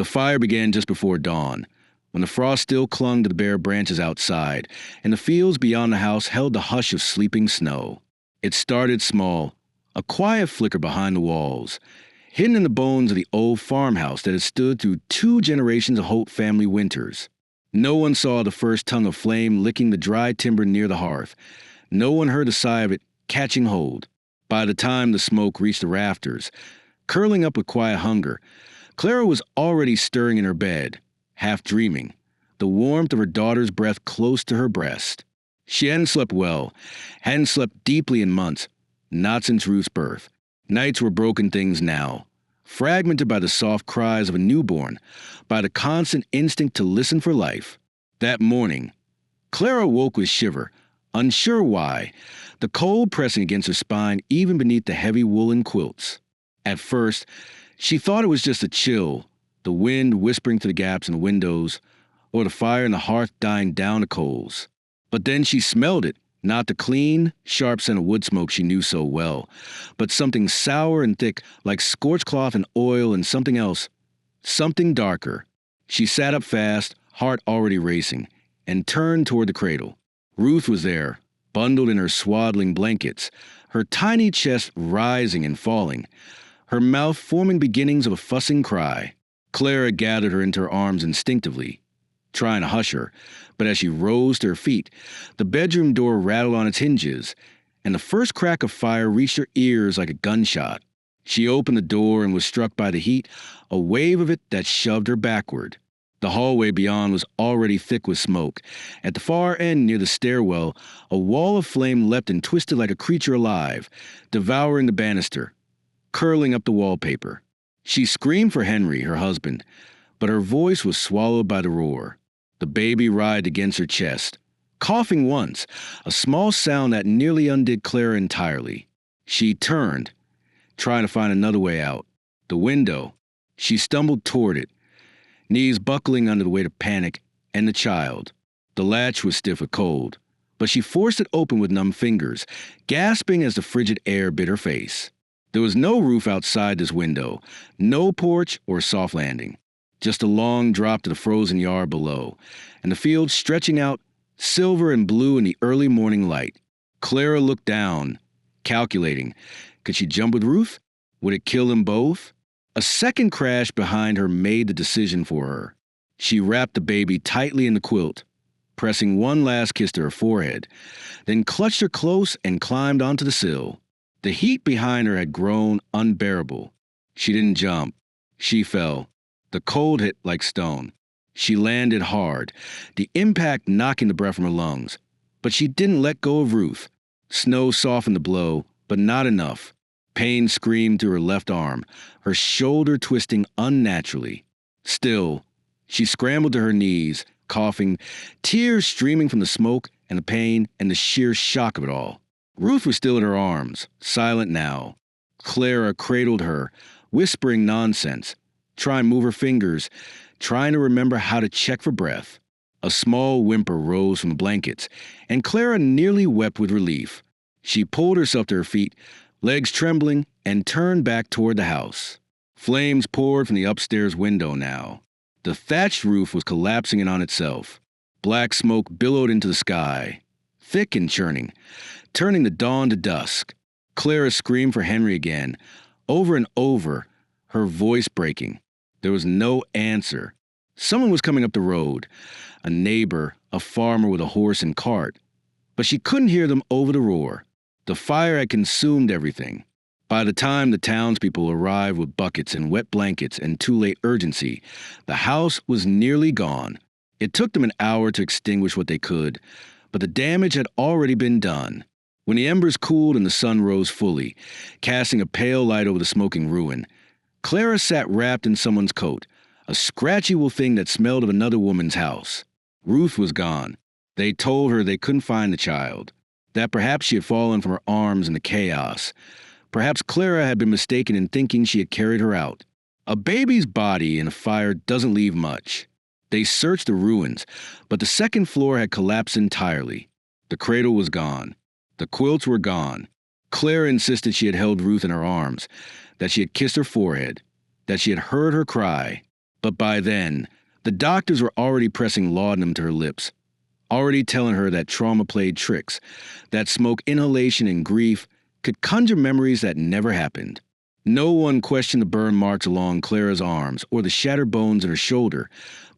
The fire began just before dawn, when the frost still clung to the bare branches outside, and the fields beyond the house held the hush of sleeping snow. It started small, a quiet flicker behind the walls, hidden in the bones of the old farmhouse that had stood through 2 generations of Holt family winters. No one saw the first tongue of flame licking the dry timber near the hearth. No one heard the sigh of it catching hold. By the time the smoke reached the rafters, curling up with quiet hunger, Clara was already stirring in her bed, half dreaming, the warmth of her daughter's breath close to her breast. She hadn't slept well, hadn't slept deeply in months, not since Ruth's birth. Nights were broken things now, fragmented by the soft cries of a newborn, by the constant instinct to listen for life. That morning, Clara woke with shiver, unsure why, the cold pressing against her spine even beneath the heavy woolen quilts. At first, she thought it was just a chill, the wind whispering through the gaps in the windows, or the fire in the hearth dying down the coals. But then she smelled it, not the clean, sharp scent of wood smoke she knew so well, but something sour and thick like scorched cloth and oil, and something else, something darker. She sat up fast, heart already racing, and turned toward the cradle. Ruth was there, bundled in her swaddling blankets, her tiny chest rising and falling, her mouth forming beginnings of a fussing cry. Clara gathered her into her arms instinctively, trying to hush her, but as she rose to her feet, the bedroom door rattled on its hinges, and the first crack of fire reached her ears like a gunshot. She opened the door and was struck by the heat, a wave of it that shoved her backward. The hallway beyond was already thick with smoke. At the far end near the stairwell, a wall of flame leapt and twisted like a creature alive, devouring the banister, curling up the wallpaper. She screamed for Henry, her husband, but her voice was swallowed by the roar. The baby writhed against her chest, coughing once, a small sound that nearly undid Clara entirely. She turned, trying to find another way out. The window. She stumbled toward it, knees buckling under the weight of panic and the child. The latch was stiff with cold, but she forced it open with numb fingers, gasping as the frigid air bit her face. There was no roof outside this window, no porch or soft landing, just a long drop to the frozen yard below, and the fields stretching out, silver and blue in the early morning light. Clara looked down, calculating. Could she jump with Ruth? Would it kill them both? A second crash behind her made the decision for her. She wrapped the baby tightly in the quilt, pressing one last kiss to her forehead, then clutched her close and climbed onto the sill. The heat behind her had grown unbearable. She didn't jump. She fell. The cold hit like stone. She landed hard, the impact knocking the breath from her lungs. But she didn't let go of Ruth. Snow softened the blow, but not enough. Pain screamed through her left arm, her shoulder twisting unnaturally. Still, she scrambled to her knees, coughing, tears streaming from the smoke and the pain and the sheer shock of it all. Ruth was still in her arms, silent now. Clara cradled her, whispering nonsense, trying to move her fingers, trying to remember how to check for breath. A small whimper rose from the blankets, and Clara nearly wept with relief. She pulled herself to her feet, legs trembling, and turned back toward the house. Flames poured from the upstairs window now. The thatched roof was collapsing in on itself. Black smoke billowed into the sky, thick and churning, turning the dawn to dusk. Clara screamed for Henry again, over and over, her voice breaking. There was no answer. Someone was coming up the road, a neighbor, a farmer with a horse and cart. But she couldn't hear them over the roar. The fire had consumed everything. By the time the townspeople arrived with buckets and wet blankets and too late urgency, the house was nearly gone. It took them an hour to extinguish what they could, but the damage had already been done. When the embers cooled and the sun rose fully, casting a pale light over the smoking ruin, Clara sat wrapped in someone's coat, a scratchy wool thing that smelled of another woman's house. Ruth was gone. They told her they couldn't find the child, that perhaps she had fallen from her arms in the chaos. Perhaps Clara had been mistaken in thinking she had carried her out. A baby's body in a fire doesn't leave much. They searched the ruins, but the second floor had collapsed entirely. The cradle was gone. The quilts were gone. Clara insisted she had held Ruth in her arms, that she had kissed her forehead, that she had heard her cry. But by then, the doctors were already pressing laudanum to her lips, already telling her that trauma played tricks, that smoke inhalation and grief could conjure memories that never happened. No one questioned the burn marks along Clara's arms or the shattered bones in her shoulder,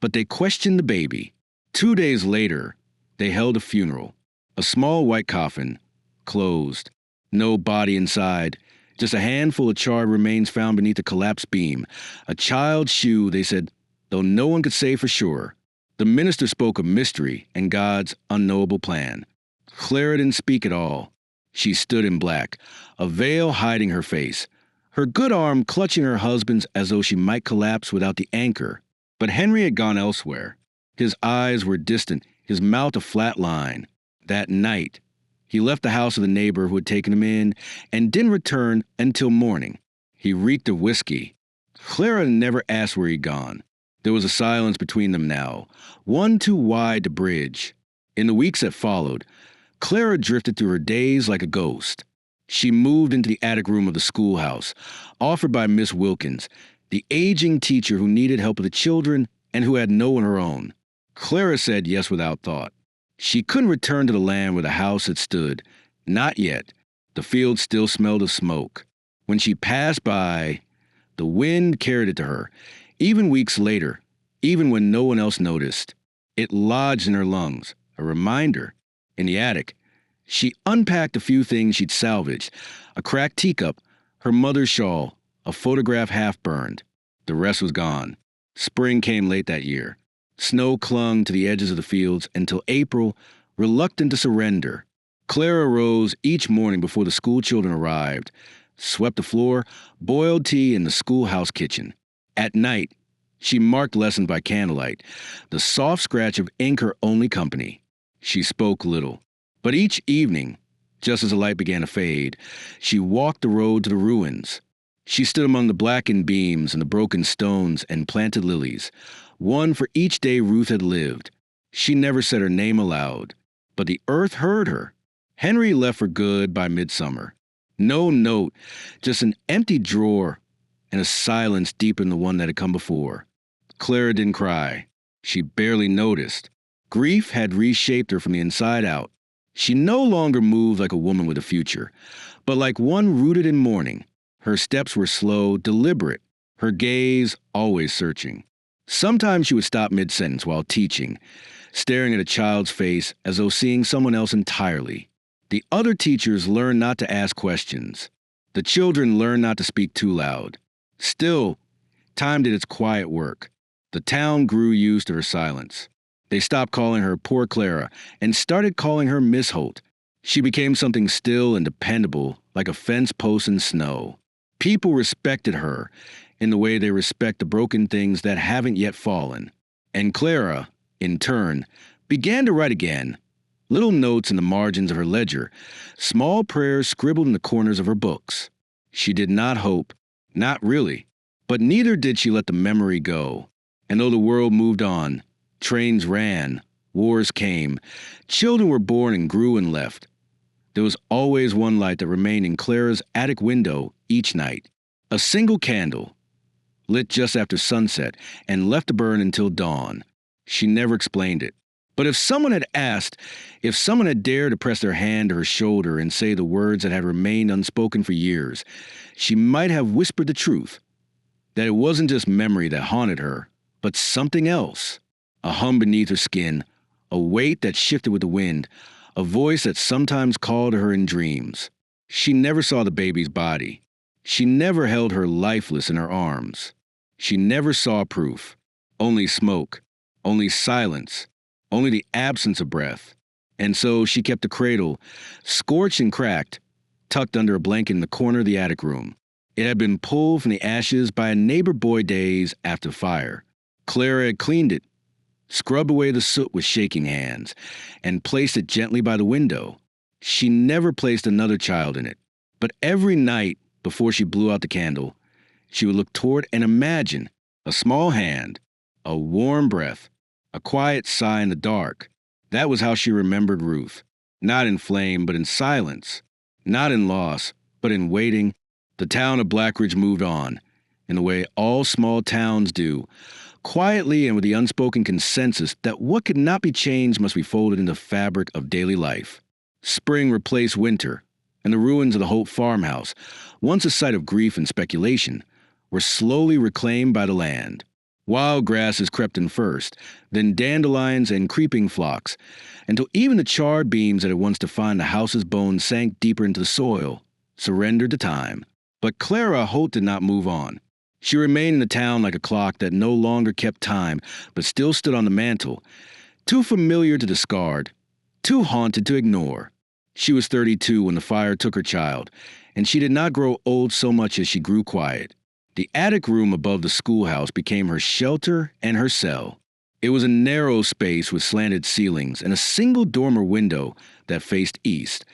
but they questioned the baby. 2 days later, they held a funeral. A small white coffin, closed. No body inside, just a handful of charred remains found beneath a collapsed beam. A child's shoe, they said, though no one could say for sure. The minister spoke of mystery and God's unknowable plan. Clara didn't speak at all. She stood in black, a veil hiding her face, her good arm clutching her husband's as though she might collapse without the anchor. But Henry had gone elsewhere. His eyes were distant, his mouth a flat line. That night, he left the house of the neighbor who had taken him in and didn't return until morning. He reeked of whiskey. Clara never asked where he'd gone. There was a silence between them now, one too wide to bridge. In the weeks that followed, Clara drifted through her days like a ghost. She moved into the attic room of the schoolhouse, offered by Miss Wilkins, the aging teacher who needed help with the children and who had no one of her own. Clara said yes without thought. She couldn't return to the land where the house had stood. Not yet. The field still smelled of smoke. When she passed by, the wind carried it to her, even weeks later, even when no one else noticed. It lodged in her lungs, a reminder. In the attic, she unpacked a few things she'd salvaged, a cracked teacup, her mother's shawl, a photograph half burned. The rest was gone. Spring came late that year. Snow clung to the edges of the fields until April, reluctant to surrender. Clara rose each morning before the school children arrived, swept the floor, boiled tea in the schoolhouse kitchen. At night, she marked lessons by candlelight, the soft scratch of ink her only company. She spoke little. But each evening, just as the light began to fade, she walked the road to the ruins. She stood among the blackened beams and the broken stones and planted lilies, one for each day Ruth had lived. She never said her name aloud, but the earth heard her. Henry left for good by midsummer. No note, just an empty drawer and a silence deeper than the one that had come before. Clara didn't cry. She barely noticed. Grief had reshaped her from the inside out. She no longer moved like a woman with a future, but like one rooted in mourning. Her steps were slow, deliberate, her gaze always searching. Sometimes she would stop mid-sentence while teaching, staring at a child's face as though seeing someone else entirely. The other teachers learned not to ask questions. The children learned not to speak too loud. Still, time did its quiet work. The town grew used to her silence. They stopped calling her Poor Clara and started calling her Miss Holt. She became something still and dependable, like a fence post in snow. People respected her in the way they respect the broken things that haven't yet fallen. And Clara, in turn, began to write again. Little notes in the margins of her ledger, small prayers scribbled in the corners of her books. She did not hope, not really, but neither did she let the memory go. And though the world moved on, trains ran, wars came, children were born and grew and left, there was always one light that remained in Clara's attic window each night. A single candle, lit just after sunset and left to burn until dawn. She never explained it. But if someone had asked, if someone had dared to press their hand to her shoulder and say the words that had remained unspoken for years, she might have whispered the truth, that it wasn't just memory that haunted her, but something else. A hum beneath her skin, a weight that shifted with the wind, a voice that sometimes called to her in dreams. She never saw the baby's body. She never held her lifeless in her arms. She never saw proof. Only smoke, only silence, only the absence of breath. And so she kept the cradle, scorched and cracked, tucked under a blanket in the corner of the attic room. It had been pulled from the ashes by a neighbor boy days after fire. Clara had cleaned it, scrubbed away the soot with shaking hands, and placed it gently by the window. She never placed another child in it. But every night, before she blew out the candle, she would look toward and imagine a small hand, a warm breath, a quiet sigh in the dark. That was how she remembered Ruth. Not in flame, but in silence. Not in loss, but in waiting. The town of Blackridge moved on, in the way all small towns do, quietly and with the unspoken consensus that what could not be changed must be folded into the fabric of daily life. Spring replaced winter, and the ruins of the Hope farmhouse, once a site of grief and speculation, were slowly reclaimed by the land. Wild grasses crept in first, then dandelions and creeping phlox, until even the charred beams that had once defined the house's bones sank deeper into the soil, surrendered to time. But Clara Holt did not move on. She remained in the town like a clock that no longer kept time, but still stood on the mantel, too familiar to discard, too haunted to ignore. She was 32 when the fire took her child, and she did not grow old so much as she grew quiet. The attic room above the schoolhouse became her shelter and her cell. It was a narrow space with slanted ceilings and a single dormer window that faced east,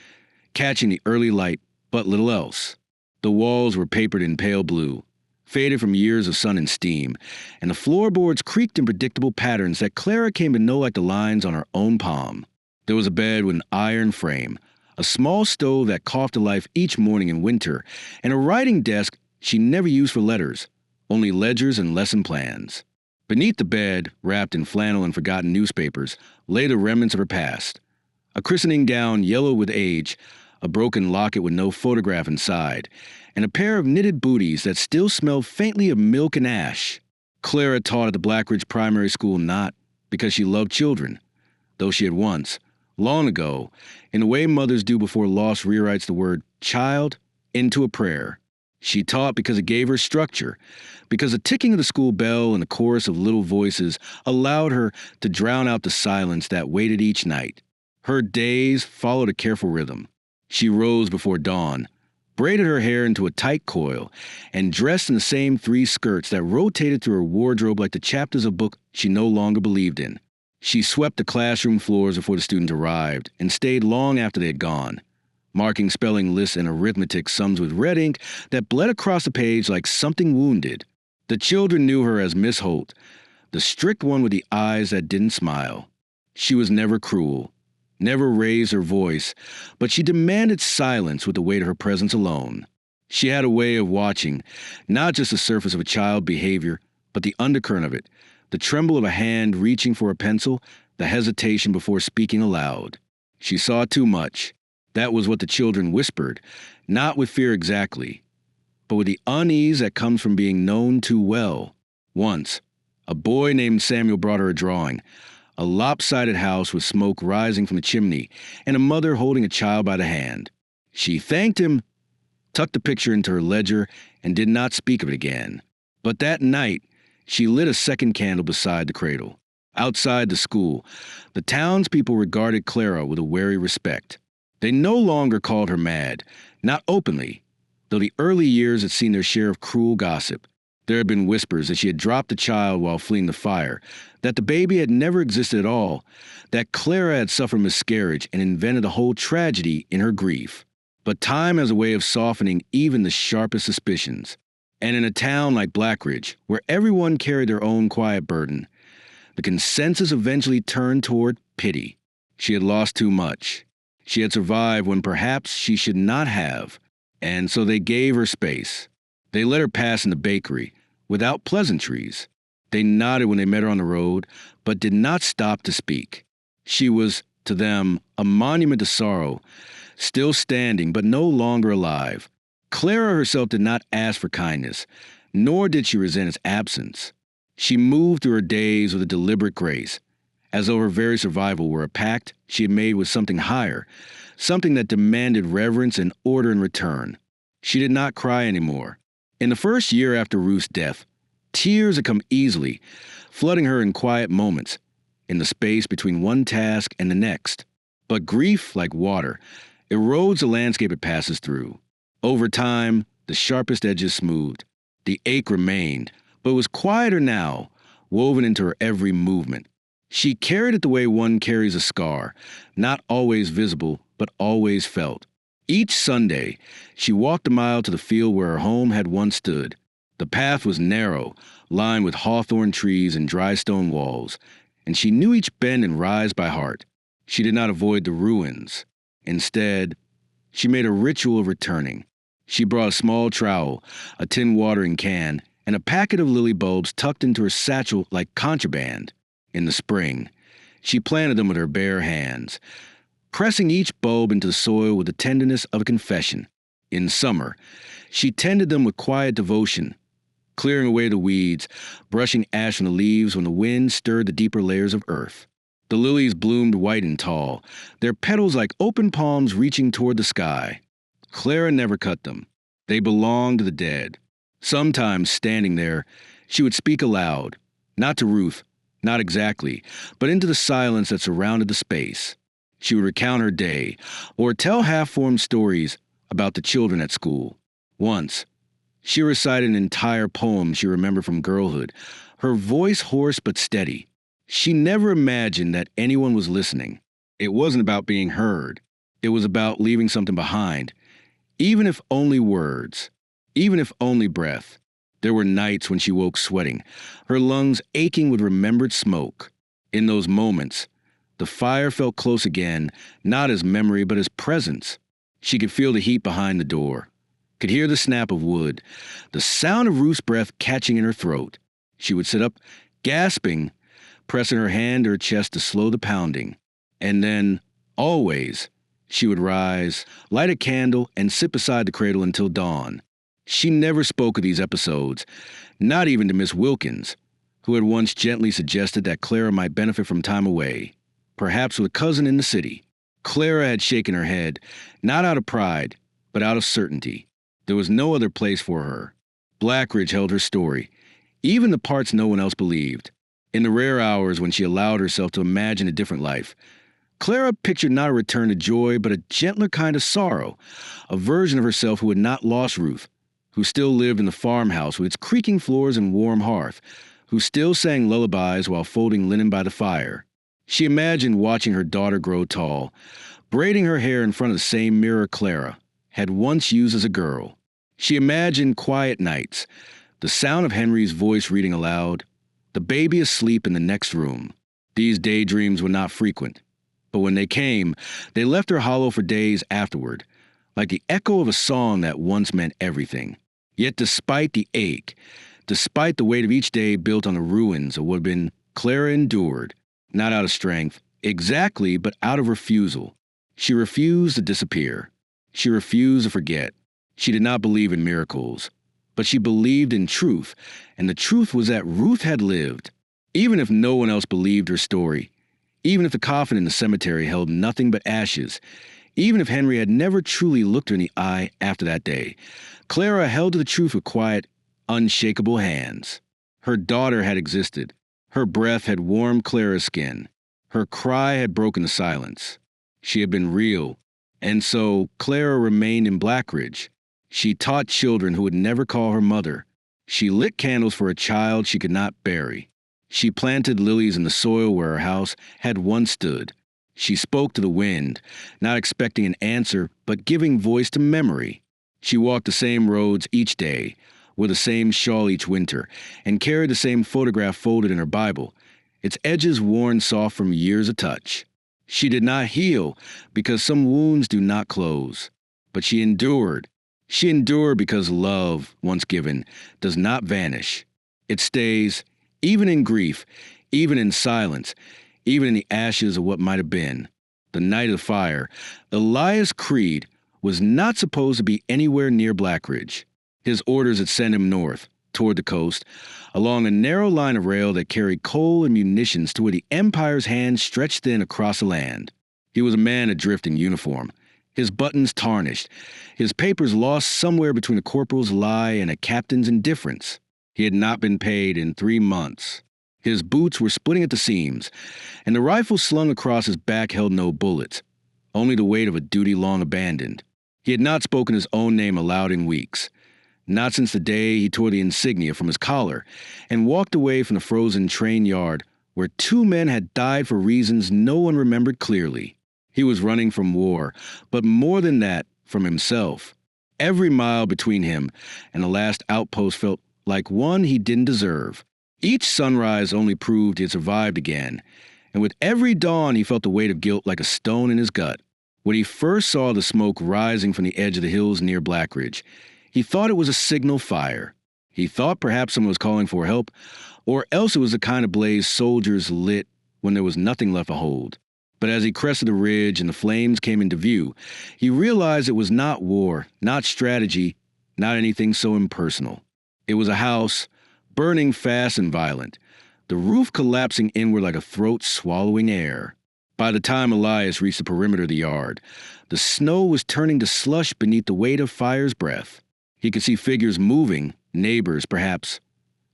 catching the early light but little else. The walls were papered in pale blue, faded from years of sun and steam, and the floorboards creaked in predictable patterns that Clara came to know like the lines on her own palm. There was a bed with an iron frame, a small stove that coughed to life each morning in winter, and a writing desk she never used for letters, only ledgers and lesson plans. Beneath the bed, wrapped in flannel and forgotten newspapers, lay the remnants of her past. A christening gown yellow with age, a broken locket with no photograph inside, and a pair of knitted booties that still smelled faintly of milk and ash. Clara taught at the Blackridge Primary School not because she loved children, though she had once, long ago, in the way mothers do before loss rewrites the word child into a prayer. She taught because it gave her structure, because the ticking of the school bell and the chorus of little voices allowed her to drown out the silence that waited each night. Her days followed a careful rhythm. She rose before dawn, braided her hair into a tight coil, and dressed in the same 3 skirts that rotated through her wardrobe like the chapters of a book she no longer believed in. She swept the classroom floors before the students arrived and stayed long after they had gone, marking spelling lists and arithmetic sums with red ink that bled across the page like something wounded. The children knew her as Miss Holt, the strict one with the eyes that didn't smile. She was never cruel, never raised her voice, but she demanded silence with the weight of her presence alone. She had a way of watching, not just the surface of a child's behavior, but the undercurrent of it, the tremble of a hand reaching for a pencil, the hesitation before speaking aloud. She saw too much. That was what the children whispered, not with fear exactly, but with the unease that comes from being known too well. Once, a boy named Samuel brought her a drawing, a lopsided house with smoke rising from the chimney, and a mother holding a child by the hand. She thanked him, tucked the picture into her ledger, and did not speak of it again. But that night, she lit a second candle beside the cradle. Outside the school, the townspeople regarded Clara with a wary respect. They no longer called her mad, not openly, though the early years had seen their share of cruel gossip. There had been whispers that she had dropped the child while fleeing the fire, that the baby had never existed at all, that Clara had suffered miscarriage and invented a whole tragedy in her grief. But time has a way of softening even the sharpest suspicions. And in a town like Blackridge, where everyone carried their own quiet burden, the consensus eventually turned toward pity. She had lost too much. She had survived when perhaps she should not have, and so they gave her space. They let her pass in the bakery, without pleasantries. They nodded when they met her on the road, but did not stop to speak. She was, to them, a monument to sorrow, still standing but no longer alive. Clara herself did not ask for kindness, nor did she resent its absence. She moved through her days with a deliberate grace, as though her very survival were a pact she had made with something higher, something that demanded reverence and order in return. She did not cry anymore. In the first year after Ruth's death, tears had come easily, flooding her in quiet moments, in the space between one task and the next. But grief, like water, erodes the landscape it passes through. Over time, the sharpest edges smoothed. The ache remained, but was quieter now, woven into her every movement. She carried it the way one carries a scar, not always visible, but always felt. Each Sunday, she walked a mile to the field where her home had once stood. The path was narrow, lined with hawthorn trees and dry stone walls, and she knew each bend and rise by heart. She did not avoid the ruins. Instead, she made a ritual of returning. She brought a small trowel, a tin watering can, and a packet of lily bulbs tucked into her satchel like contraband. In the spring, she planted them with her bare hands, pressing each bulb into the soil with the tenderness of a confession. In summer, she tended them with quiet devotion, clearing away the weeds, brushing ash from the leaves when the wind stirred the deeper layers of earth. The lilies bloomed white and tall, their petals like open palms reaching toward the sky. Clara never cut them. They belonged to the dead. Sometimes, standing there, she would speak aloud, not to Ruth, not exactly, but into the silence that surrounded the space. She would recount her day, or tell half-formed stories about the children at school. Once, she recited an entire poem she remembered from girlhood, her voice hoarse but steady. She never imagined that anyone was listening. It wasn't about being heard. It was about leaving something behind, even if only words, even if only breath. There were nights when she woke sweating, her lungs aching with remembered smoke. In those moments, the fire felt close again, not as memory but as presence. She could feel the heat behind the door, could hear the snap of wood, the sound of Ruth's breath catching in her throat. She would sit up, gasping, pressing her hand to her chest to slow the pounding. And then, always, she would rise, light a candle, and sit beside the cradle until dawn. She never spoke of these episodes, not even to Miss Wilkins, who had once gently suggested that Clara might benefit from time away, perhaps with a cousin in the city. Clara had shaken her head, not out of pride, but out of certainty. There was no other place for her. Blackridge held her story, even the parts no one else believed. In the rare hours when she allowed herself to imagine a different life, Clara pictured not a return to joy, but a gentler kind of sorrow, a version of herself who had not lost Ruth, who still lived in the farmhouse with its creaking floors and warm hearth, who still sang lullabies while folding linen by the fire. She imagined watching her daughter grow tall, braiding her hair in front of the same mirror Clara had once used as a girl. She imagined quiet nights, the sound of Henry's voice reading aloud, the baby asleep in the next room. These daydreams were not frequent, but when they came, they left her hollow for days afterward, like the echo of a song that once meant everything. Yet despite the ache, despite the weight of each day built on the ruins of what had been, Clara endured, not out of strength, exactly, but out of refusal. She refused to disappear. She refused to forget. She did not believe in miracles, but she believed in truth, and the truth was that Ruth had lived. Even if no one else believed her story, even if the coffin in the cemetery held nothing but ashes, even if Henry had never truly looked her in the eye after that day, Clara held to the truth with quiet, unshakable hands. Her daughter had existed. Her breath had warmed Clara's skin. Her cry had broken the silence. She had been real, and so Clara remained in Blackridge. She taught children who would never call her mother. She lit candles for a child she could not bury. She planted lilies in the soil where her house had once stood. She spoke to the wind, not expecting an answer, but giving voice to memory. She walked the same roads each day, wore the same shawl each winter, and carried the same photograph folded in her Bible, its edges worn soft from years of touch. She did not heal, because some wounds do not close, but she endured. She endured because love, once given, does not vanish. It stays, even in grief, even in silence, even in the ashes of what might have been. The night of the fire, Elias Creed was not supposed to be anywhere near Blackridge. His orders had sent him north, toward the coast, along a narrow line of rail that carried coal and munitions to where the Empire's hand stretched thin across the land. He was a man adrift in uniform, his buttons tarnished, his papers lost somewhere between a corporal's lie and a captain's indifference. He had not been paid in 3 months. His boots were splitting at the seams, and the rifle slung across his back held no bullets, only the weight of a duty long abandoned. He had not spoken his own name aloud in weeks, not since the day he tore the insignia from his collar and walked away from the frozen train yard where 2 men had died for reasons no one remembered clearly. He was running from war, but more than that, from himself. Every mile between him and the last outpost felt like one he didn't deserve. Each sunrise only proved he had survived again, and with every dawn he felt the weight of guilt like a stone in his gut. When he first saw the smoke rising from the edge of the hills near Blackridge, he thought it was a signal fire. He thought perhaps someone was calling for help, or else it was the kind of blaze soldiers lit when there was nothing left to hold. But as he crested the ridge and the flames came into view, he realized it was not war, not strategy, not anything so impersonal. It was a house, burning fast and violent, the roof collapsing inward like a throat swallowing air. By the time Elias reached the perimeter of the yard, the snow was turning to slush beneath the weight of fire's breath. He could see figures moving, neighbors perhaps,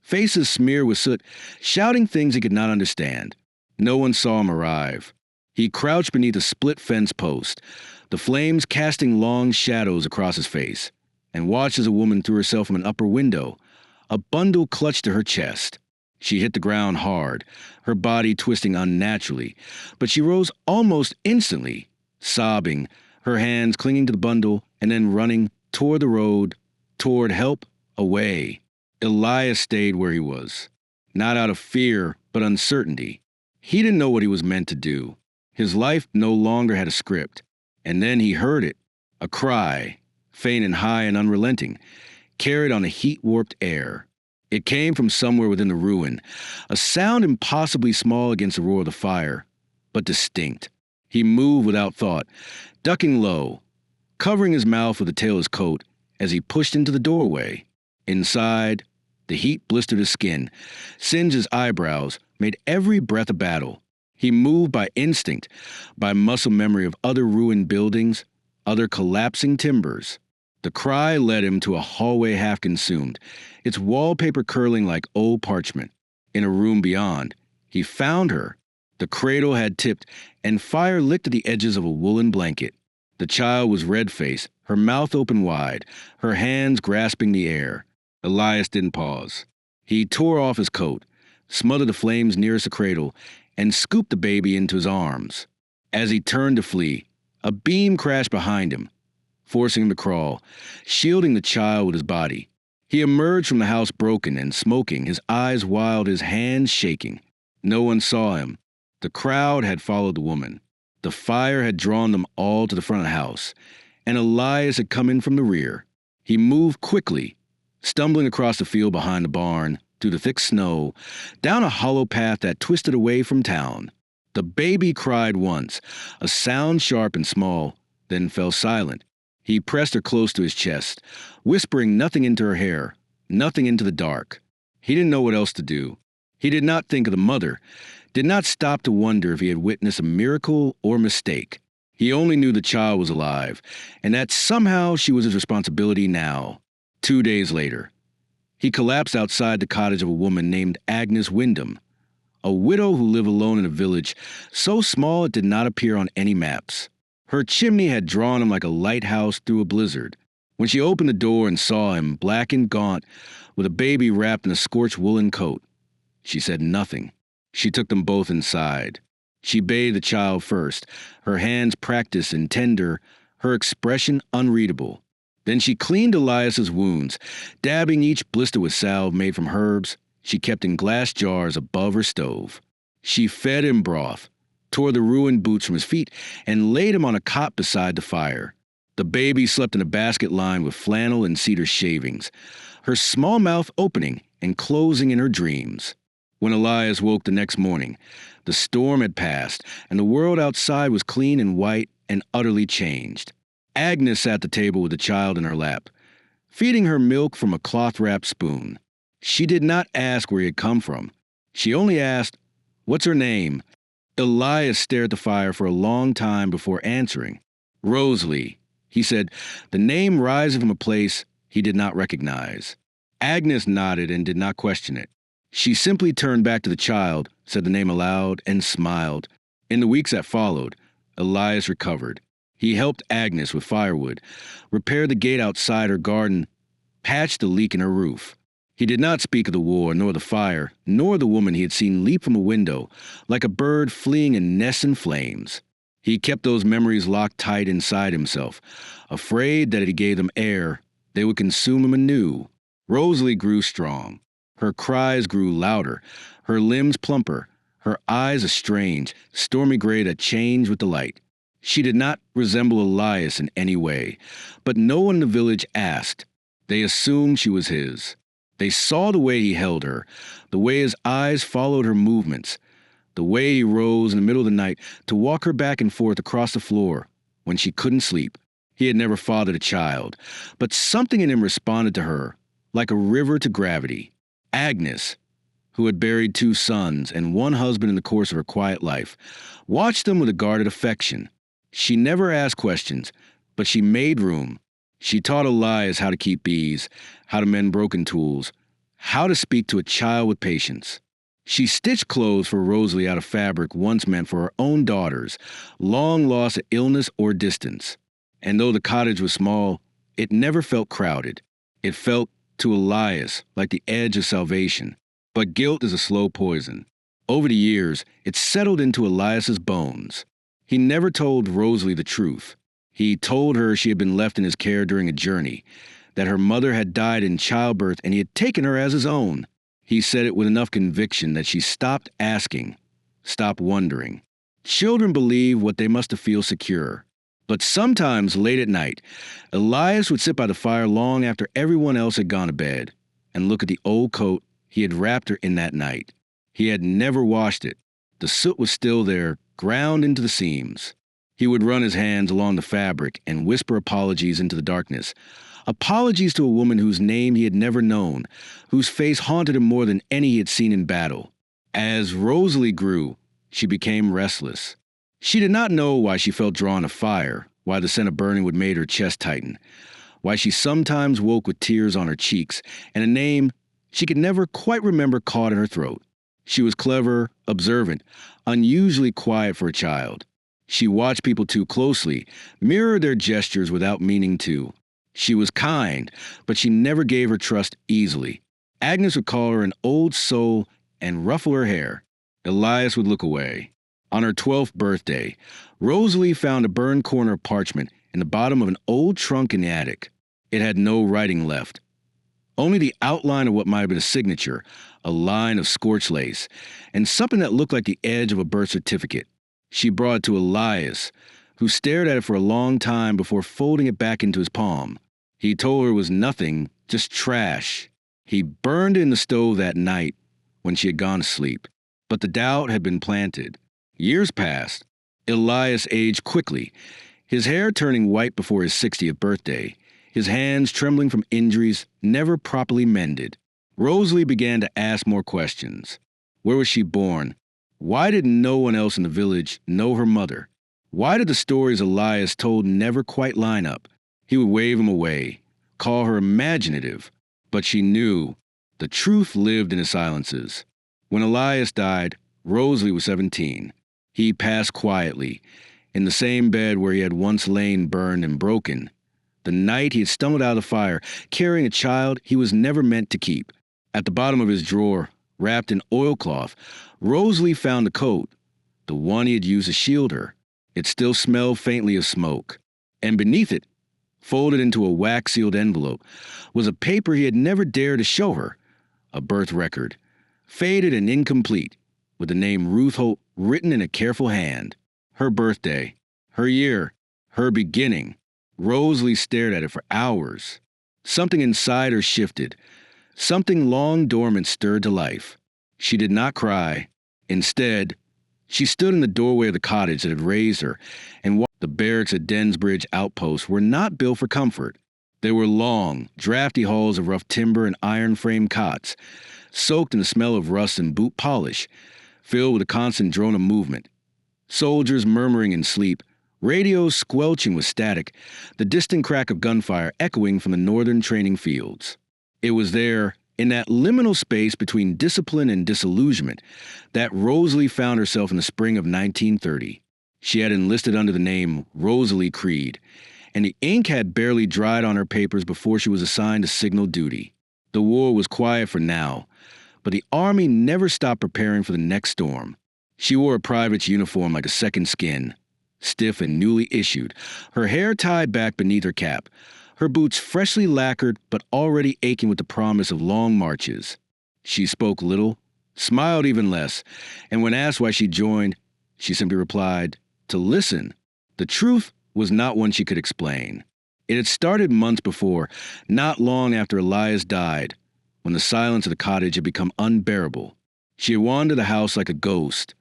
faces smeared with soot, shouting things he could not understand. No one saw him arrive. He crouched beneath a split fence post, the flames casting long shadows across his face, and watched as a woman threw herself from an upper window, a bundle clutched to her chest. She hit the ground hard, her body twisting unnaturally, but she rose almost instantly, sobbing, her hands clinging to the bundle and then running toward the road, toward help, away. Elias stayed where he was, not out of fear, but uncertainty. He didn't know what he was meant to do. His life no longer had a script. And then he heard it, a cry, faint and high and unrelenting, carried on the heat-warped air. It came from somewhere within the ruin, a sound impossibly small against the roar of the fire, but distinct. He moved without thought, ducking low, covering his mouth with the tail of his coat as he pushed into the doorway. Inside, the heat blistered his skin, singed his eyebrows, made every breath a battle. He moved by instinct, by muscle memory of other ruined buildings, other collapsing timbers. The cry led him to a hallway half consumed, its wallpaper curling like old parchment. In a room beyond, he found her. The cradle had tipped, and fire licked at the edges of a woolen blanket. The child was red-faced, her mouth open wide, her hands grasping the air. Elias didn't pause. He tore off his coat, smothered the flames nearest the cradle, and scooped the baby into his arms. As he turned to flee, a beam crashed behind him, forcing him to crawl, shielding the child with his body. He emerged from the house broken and smoking, his eyes wild, his hands shaking. No one saw him. The crowd had followed the woman. The fire had drawn them all to the front of the house, and Elias had come in from the rear. He moved quickly, stumbling across the field behind the barn, through the thick snow, down a hollow path that twisted away from town. The baby cried once, a sound sharp and small, then fell silent. He pressed her close to his chest, whispering nothing into her hair, nothing into the dark. He didn't know what else to do. He did not think of the mother, did not stop to wonder if he had witnessed a miracle or mistake. He only knew the child was alive, and that somehow she was his responsibility now. 2 days later, he collapsed outside the cottage of a woman named Agnes Wyndham, a widow who lived alone in a village so small it did not appear on any maps. Her chimney had drawn him like a lighthouse through a blizzard. When she opened the door and saw him, black and gaunt, with a baby wrapped in a scorched woolen coat, she said nothing. She took them both inside. She bathed the child first, her hands practiced and tender, her expression unreadable. Then she cleaned Elias's wounds, dabbing each blister with salve made from herbs she kept in glass jars above her stove. She fed him broth, tore the ruined boots from his feet, and laid him on a cot beside the fire. The baby slept in a basket lined with flannel and cedar shavings, her small mouth opening and closing in her dreams. When Elias woke the next morning, the storm had passed, and the world outside was clean and white and utterly changed. Agnes sat at the table with the child in her lap, feeding her milk from a cloth-wrapped spoon. She did not ask where he had come from. She only asked, "What's her name?" Elias stared at the fire for a long time before answering. "Rosalie," he said, the name rising from a place he did not recognize. Agnes nodded and did not question it. She simply turned back to the child, said the name aloud, and smiled. In the weeks that followed, Elias recovered. He helped Agnes with firewood, repaired the gate outside her garden, patched the leak in her roof. He did not speak of the war, nor the fire, nor the woman he had seen leap from a window, like a bird fleeing a nest in flames. He kept those memories locked tight inside himself, afraid that if he gave them air, they would consume him anew. Rosalie grew strong. Her cries grew louder, her limbs plumper, her eyes a strange, stormy gray that changed with the light. She did not resemble Elias in any way, but no one in the village asked. They assumed she was his. They saw the way he held her, the way his eyes followed her movements, the way he rose in the middle of the night to walk her back and forth across the floor when she couldn't sleep. He had never fathered a child, but something in him responded to her, like a river to gravity. Agnes, who had buried 2 sons and 1 husband in the course of her quiet life, watched them with a guarded affection. She never asked questions, but she made room. She taught Elias how to keep bees, how to mend broken tools, how to speak to a child with patience. She stitched clothes for Rosalie out of fabric once meant for her own daughters, long lost to illness or distance. And though the cottage was small, it never felt crowded. It felt, to Elias, like the edge of salvation. But guilt is a slow poison. Over the years, it settled into Elias's bones. He never told Rosalie the truth. He told her she had been left in his care during a journey, that her mother had died in childbirth and he had taken her as his own. He said it with enough conviction that she stopped asking, stopped wondering. Children believe what they must to feel secure. But sometimes, late at night, Elias would sit by the fire long after everyone else had gone to bed and look at the old coat he had wrapped her in that night. He had never washed it. The soot was still there, ground into the seams. He would run his hands along the fabric and whisper apologies into the darkness. Apologies to a woman whose name he had never known, whose face haunted him more than any he had seen in battle. As Rosalie grew, she became restless. She did not know why she felt drawn to fire, why the scent of burning would make her chest tighten, why she sometimes woke with tears on her cheeks, and a name she could never quite remember caught in her throat. She was clever, observant, unusually quiet for a child. She watched people too closely, mirrored their gestures without meaning to. She was kind, but she never gave her trust easily. Agnes would call her an old soul and ruffle her hair. Elias would look away. On her 12th birthday, Rosalie found a burned corner of parchment in the bottom of an old trunk in the attic. It had no writing left. Only the outline of what might have been a signature, a line of scorched lace, and something that looked like the edge of a birth certificate. She brought it to Elias, who stared at it for a long time before folding it back into his palm. He told her it was nothing, just trash. He burned it in the stove that night when she had gone to sleep. But the doubt had been planted. Years passed. Elias aged quickly, his hair turning white before his 60th birthday, his hands trembling from injuries never properly mended. Rosalie began to ask more questions. Where was she born? Why did no one else in the village know her mother? Why did the stories Elias told never quite line up? He would wave them away, call her imaginative, but she knew the truth lived in his silences. When Elias died, Rosalie was 17. He passed quietly, in the same bed where he had once lain burned and broken. The night he had stumbled out of the fire, carrying a child he was never meant to keep. At the bottom of his drawer, wrapped in oilcloth, Rosalie found the coat, the one he had used to shield her. It still smelled faintly of smoke. And beneath it, folded into a wax-sealed envelope, was a paper he had never dared to show her, a birth record, faded and incomplete, with the name Ruth Holt written in a careful hand. Her birthday, her year, her beginning. Rosalie stared at it for hours. Something inside her shifted. Something long dormant stirred to life. She did not cry. Instead, she stood in the doorway of the cottage that had raised her and watched. The barracks at Densbridge Outpost were not built for comfort. They were long, drafty halls of rough timber and iron-framed cots, soaked in the smell of rust and boot polish, filled with a constant drone of movement. Soldiers murmuring in sleep, radios squelching with static, the distant crack of gunfire echoing from the northern training fields. It was there, in that liminal space between discipline and disillusionment, that Rosalie found herself in the spring of 1930. She had enlisted under the name Rosalie Creed, and the ink had barely dried on her papers before she was assigned to signal duty. The war was quiet for now, but the Army never stopped preparing for the next storm. She wore a private's uniform like a second skin, stiff and newly issued, her hair tied back beneath her cap, her boots freshly lacquered but already aching with the promise of long marches. She spoke little, smiled even less, and when asked why she joined, she simply replied, to listen. The truth was not one she could explain. It had started months before, not long after Elias died, when the silence of the cottage had become unbearable. She had wandered the house like a ghost,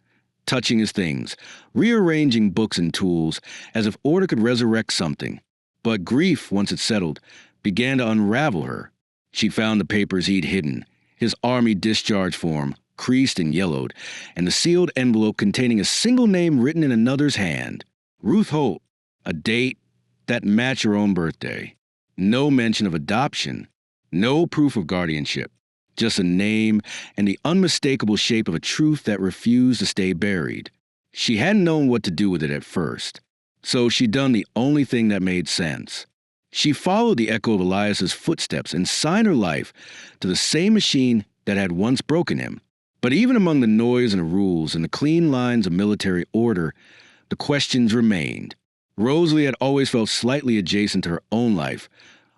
touching his things, rearranging books and tools, as if order could resurrect something. But grief, once it settled, began to unravel her. She found the papers he'd hidden, his army discharge form, creased and yellowed, and the sealed envelope containing a single name written in another's hand. Ruth Holt, a date that matched her own birthday. No mention of adoption, no proof of guardianship, just a name and the unmistakable shape of a truth that refused to stay buried. She hadn't known what to do with it at first, so she'd done the only thing that made sense. She followed the echo of Elias's footsteps and signed her life to the same machine that had once broken him. But even among the noise and the rules and the clean lines of military order, the questions remained. Rosalie had always felt slightly adjacent to her own life,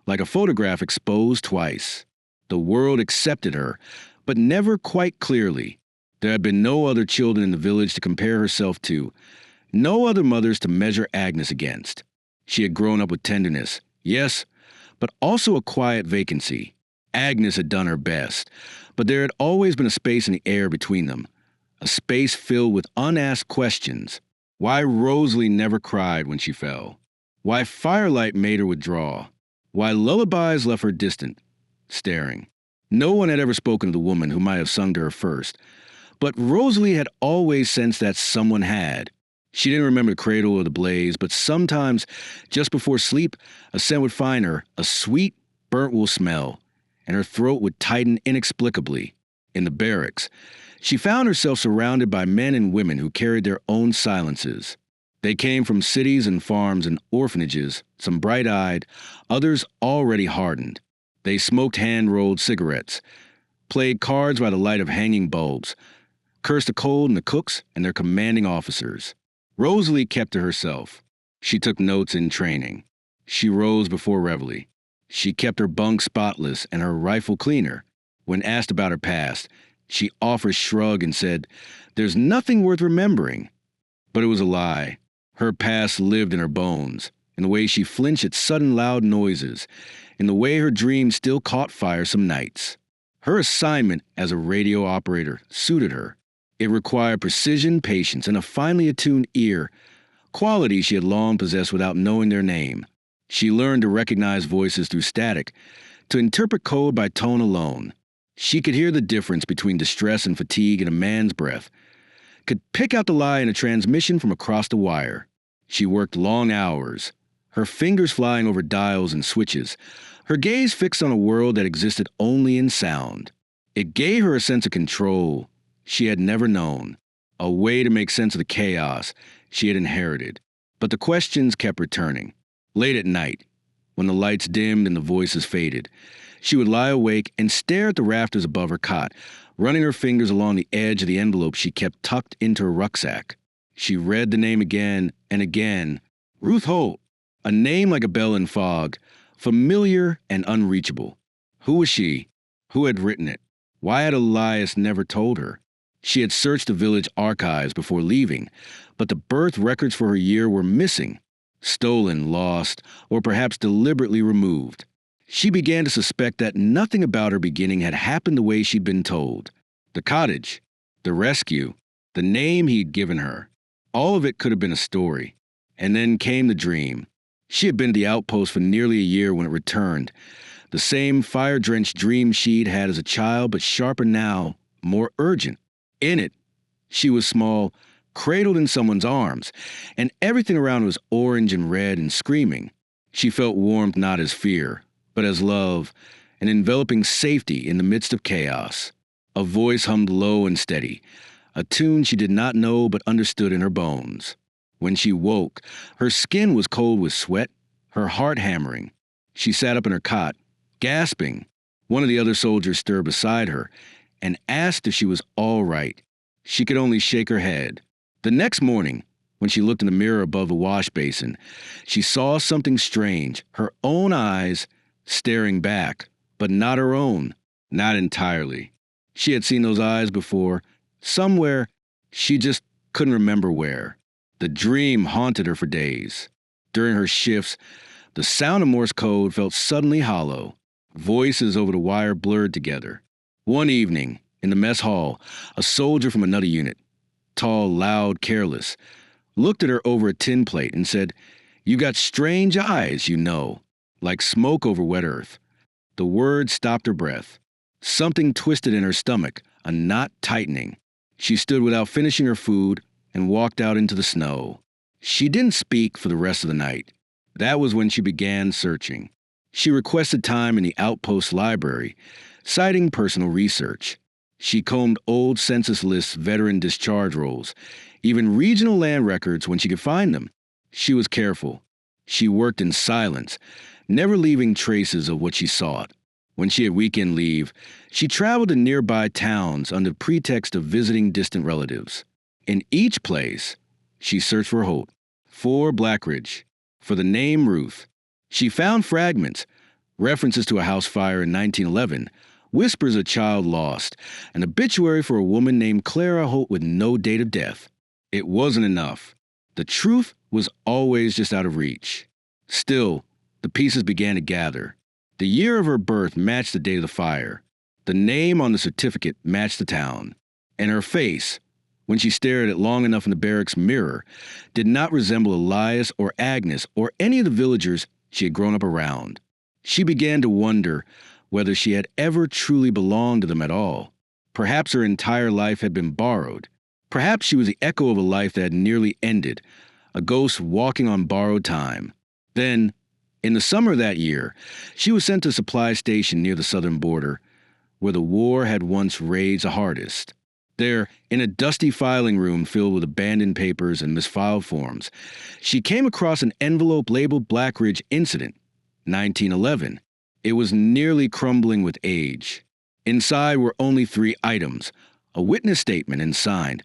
like a photograph exposed twice. The world accepted her, but never quite clearly. There had been no other children in the village to compare herself to, no other mothers to measure Agnes against. She had grown up with tenderness, yes, but also a quiet vacancy. Agnes had done her best, but there had always been a space in the air between them, a space filled with unasked questions. Why Rosalie never cried when she fell. Why firelight made her withdraw. Why lullabies left her distant, staring. No one had ever spoken to the woman who might have sung to her first, but Rosalie had always sensed that someone had. She didn't remember the cradle or the blaze, but sometimes, just before sleep, a scent would find her, a sweet, burnt wool smell, and her throat would tighten inexplicably. In the barracks, she found herself surrounded by men and women who carried their own silences. They came from cities and farms and orphanages, some bright-eyed, others already hardened. They smoked hand-rolled cigarettes, played cards by the light of hanging bulbs, cursed the cold and the cooks and their commanding officers. Rosalie kept to herself. She took notes in training. She rose before reveille. She kept her bunk spotless and her rifle cleaner. When asked about her past, she offered a shrug and said, "There's nothing worth remembering." But it was a lie. Her past lived in her bones, in the way she flinched at sudden loud noises, in the way her dreams still caught fire some nights. Her assignment as a radio operator suited her. It required precision, patience, and a finely attuned ear, qualities she had long possessed without knowing their name. She learned to recognize voices through static, to interpret code by tone alone. She could hear the difference between distress and fatigue in a man's breath, could pick out the lie in a transmission from across the wire. She worked long hours, her fingers flying over dials and switches, her gaze fixed on a world that existed only in sound. It gave her a sense of control she had never known, a way to make sense of the chaos she had inherited. But the questions kept returning. Late at night, when the lights dimmed and the voices faded, she would lie awake and stare at the rafters above her cot, running her fingers along the edge of the envelope she kept tucked into her rucksack. She read the name again and again. Ruth Holt, a name like a bell in fog, familiar and unreachable. Who was she? Who had written it? Why had Elias never told her? She had searched the village archives before leaving, but the birth records for her year were missing, stolen, lost, or perhaps deliberately removed. She began to suspect that nothing about her beginning had happened the way she'd been told. The cottage, the rescue, the name he'd given her, all of it could have been a story. And then came the dream. She had been at the outpost for nearly a year when it returned. The same fire-drenched dream she'd had as a child, but sharper now, more urgent. In it, she was small, cradled in someone's arms, and everything around was orange and red and screaming. She felt warmth not as fear, but as love, an enveloping safety in the midst of chaos. A voice hummed low and steady, a tune she did not know but understood in her bones. When she woke, her skin was cold with sweat, her heart hammering. She sat up in her cot, gasping. One of the other soldiers stirred beside her and asked if she was all right. She could only shake her head. The next morning, when she looked in the mirror above the wash basin, she saw something strange, her own eyes staring back, but not her own, not entirely. She had seen those eyes before, somewhere, she just couldn't remember where. The dream haunted her for days. During her shifts, the sound of Morse code felt suddenly hollow. Voices over the wire blurred together. One evening, in the mess hall, a soldier from another unit, tall, loud, careless, looked at her over a tin plate and said, "You got strange eyes, you know, like smoke over wet earth." The word stopped her breath. Something twisted in her stomach, a knot tightening. She stood without finishing her food and walked out into the snow. She didn't speak for the rest of the night. That was when she began searching. She requested time in the outpost library, citing personal research. She combed old census lists, veteran discharge rolls, even regional land records when she could find them. She was careful. She worked in silence, never leaving traces of what she sought. When she had weekend leave, she traveled to nearby towns under pretext of visiting distant relatives. In each place, she searched for hope, for Blackridge, for the name Ruth. She found fragments, references to a house fire in 1911, whispers of a child lost, an obituary for a woman named Clara Holt with no date of death. It wasn't enough. The truth was always just out of reach. Still, the pieces began to gather. The year of her birth matched the date of the fire. The name on the certificate matched the town. And her face, when she stared at it long enough in the barracks mirror, did not resemble Elias or Agnes or any of the villagers she had grown up around. She began to wonder whether she had ever truly belonged to them at all. Perhaps her entire life had been borrowed. Perhaps she was the echo of a life that had nearly ended, a ghost walking on borrowed time. Then, in the summer of that year, she was sent to a supply station near the southern border, where the war had once raged the hardest. There, in a dusty filing room filled with abandoned papers and misfiled forms, she came across an envelope labeled Blackridge Incident, 1911. It was nearly crumbling with age. Inside were only 3 items: a witness statement and signed,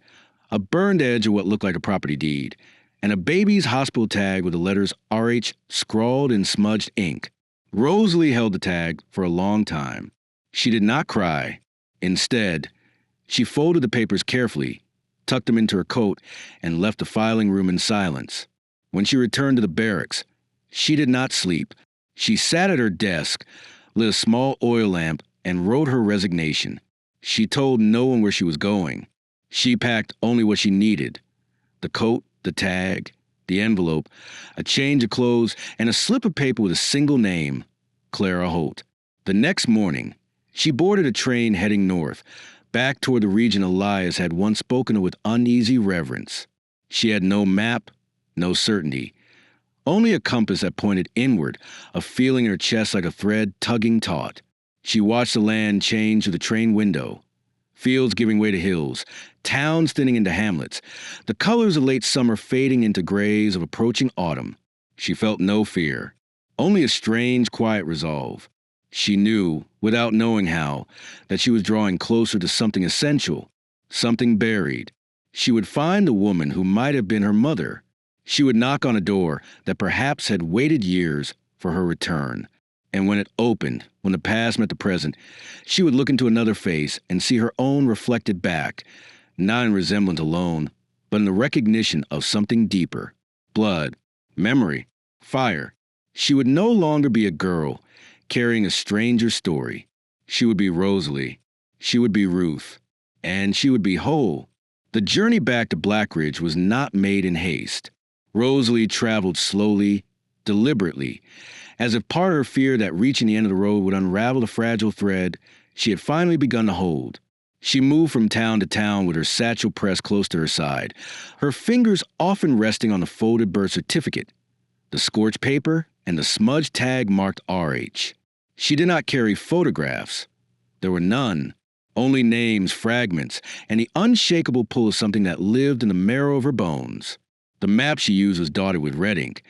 a burned edge of what looked like a property deed, and a baby's hospital tag with the letters RH scrawled in smudged ink. Rosalie held the tag for a long time. She did not cry. Instead, she folded the papers carefully, tucked them into her coat, and left the filing room in silence. When she returned to the barracks, she did not sleep. She sat at her desk, lit a small oil lamp, and wrote her resignation. She told no one where she was going. She packed only what she needed: the coat, the tag, the envelope, a change of clothes, and a slip of paper with a single name: Clara Holt. The next morning, she boarded a train heading north, back toward the region Elias had once spoken of with uneasy reverence. She had no map, no certainty, only a compass that pointed inward, a feeling in her chest like a thread tugging taut. She watched the land change through the train window. Fields giving way to hills, towns thinning into hamlets, the colors of late summer fading into grays of approaching autumn. She felt no fear, only a strange, quiet resolve. She knew, without knowing how, that she was drawing closer to something essential, something buried. She would find the woman who might have been her mother. She would knock on a door that perhaps had waited years for her return. And when it opened, when the past met the present, she would look into another face and see her own reflected back, not in resemblance alone, but in the recognition of something deeper: blood, memory, fire. She would no longer be a girl carrying a stranger's story. She would be Rosalie. She would be Ruth. And she would be whole. The journey back to Blackridge was not made in haste. Rosalie traveled slowly, deliberately, as if part of her fear that reaching the end of the road would unravel the fragile thread she had finally begun to hold. She moved from town to town with her satchel pressed close to her side, her fingers often resting on the folded birth certificate, the scorched paper, and the smudged tag marked RH. She did not carry photographs. There were none, only names, fragments, and the unshakable pull of something that lived in the marrow of her bones. The map she used was dotted with red ink,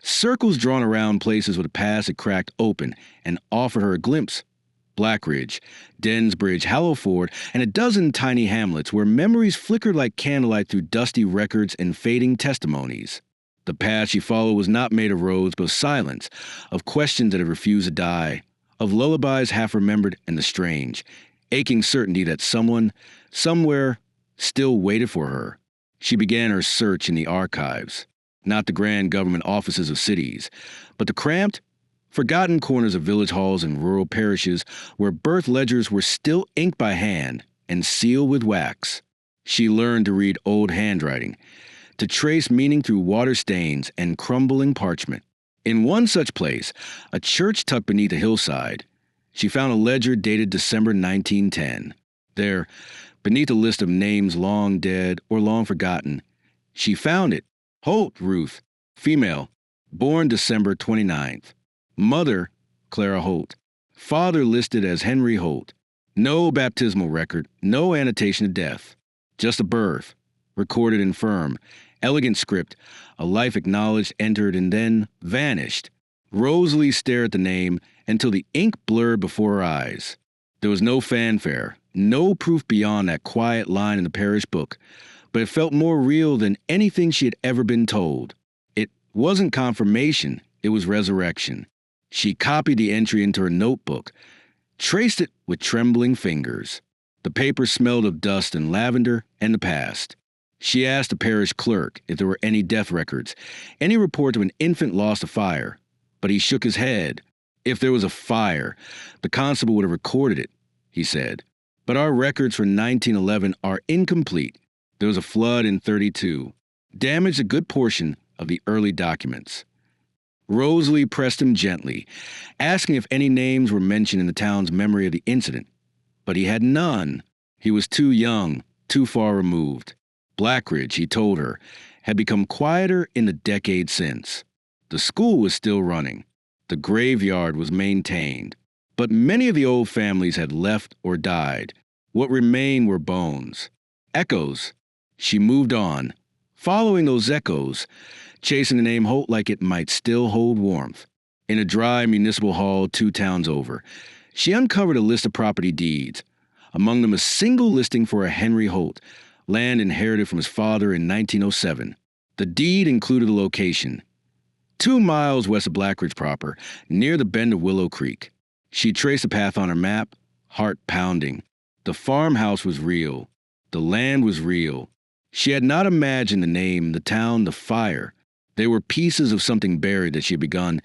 circles drawn around places where the past had cracked open and offered her a glimpse: Blackridge, Densbridge, Hallowford, and a dozen tiny hamlets where memories flickered like candlelight through dusty records and fading testimonies. The path she followed was not made of roads, but of silence, of questions that had refused to die, of lullabies half remembered and the strange, aching certainty that someone, somewhere, still waited for her. She began her search in the archives, not the grand government offices of cities, but the cramped, Forgotten corners of village halls and rural parishes where birth ledgers were still inked by hand and sealed with wax. She learned to read old handwriting, to trace meaning through water stains and crumbling parchment. In one such place, a church tucked beneath a hillside, she found a ledger dated December 1910. There, beneath a list of names long dead or long forgotten, she found it. Holt Ruth, female, born December 29th. Mother, Clara Holt. Father listed as Henry Holt. No baptismal record, no annotation of death. Just a birth, recorded in firm, elegant script, a life acknowledged, entered, and then vanished. Rosalie stared at the name until the ink blurred before her eyes. There was no fanfare, no proof beyond that quiet line in the parish book, but it felt more real than anything she had ever been told. It wasn't confirmation, it was resurrection. She copied the entry into her notebook, traced it with trembling fingers. The paper smelled of dust and lavender and the past. She asked the parish clerk if there were any death records, any report of an infant lost to fire, but he shook his head. If there was a fire, the constable would have recorded it, he said. But our records for 1911 are incomplete. There was a flood in 32, damaged a good portion of the early documents. Rosalie pressed him gently, asking if any names were mentioned in the town's memory of the incident. But he had none. He was too young, too far removed. Blackridge, he told her, had become quieter in the decade since. The school was still running. The graveyard was maintained. But many of the old families had left or died. What remained were bones. Echoes. She moved on, following those echoes, chasing the name Holt like it might still hold warmth. In a dry municipal hall 2 towns over, she uncovered a list of property deeds, among them a single listing for a Henry Holt, land inherited from his father in 1907. The deed included a location, 2 miles west of Blackridge proper, near the bend of Willow Creek. She traced the path on her map, heart pounding. The farmhouse was real. The land was real. She had not imagined the name, the town, the fire. They were pieces of something buried that she had begun,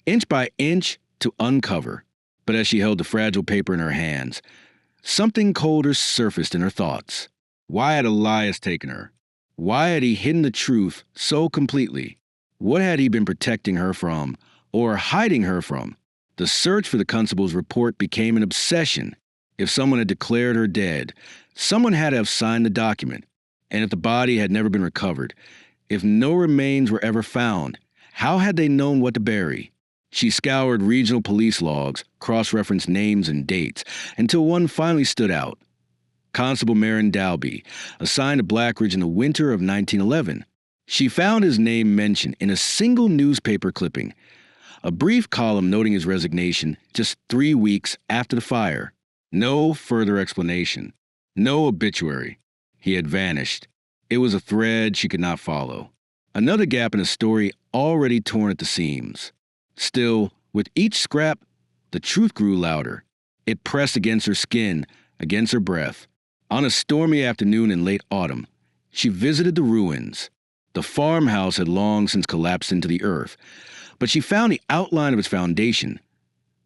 inch by inch, to uncover. But as she held the fragile paper in her hands, something colder surfaced in her thoughts. Why had Elias taken her? Why had he hidden the truth so completely? What had he been protecting her from, or hiding her from? The search for the constable's report became an obsession. If someone had declared her dead, someone had to have signed the document. And if the body had never been recovered, if no remains were ever found, how had they known what to bury? She scoured regional police logs, cross-referenced names and dates, until one finally stood out. Constable Marin Dalby, assigned to Blackridge in the winter of 1911. She found his name mentioned in a single newspaper clipping, a brief column noting his resignation just 3 weeks after the fire. No further explanation. No obituary. He had vanished. It was a thread she could not follow. Another gap in a story already torn at the seams. Still, with each scrap, the truth grew louder. It pressed against her skin, against her breath. On a stormy afternoon in late autumn, she visited the ruins. The farmhouse had long since collapsed into the earth, but she found the outline of its foundation,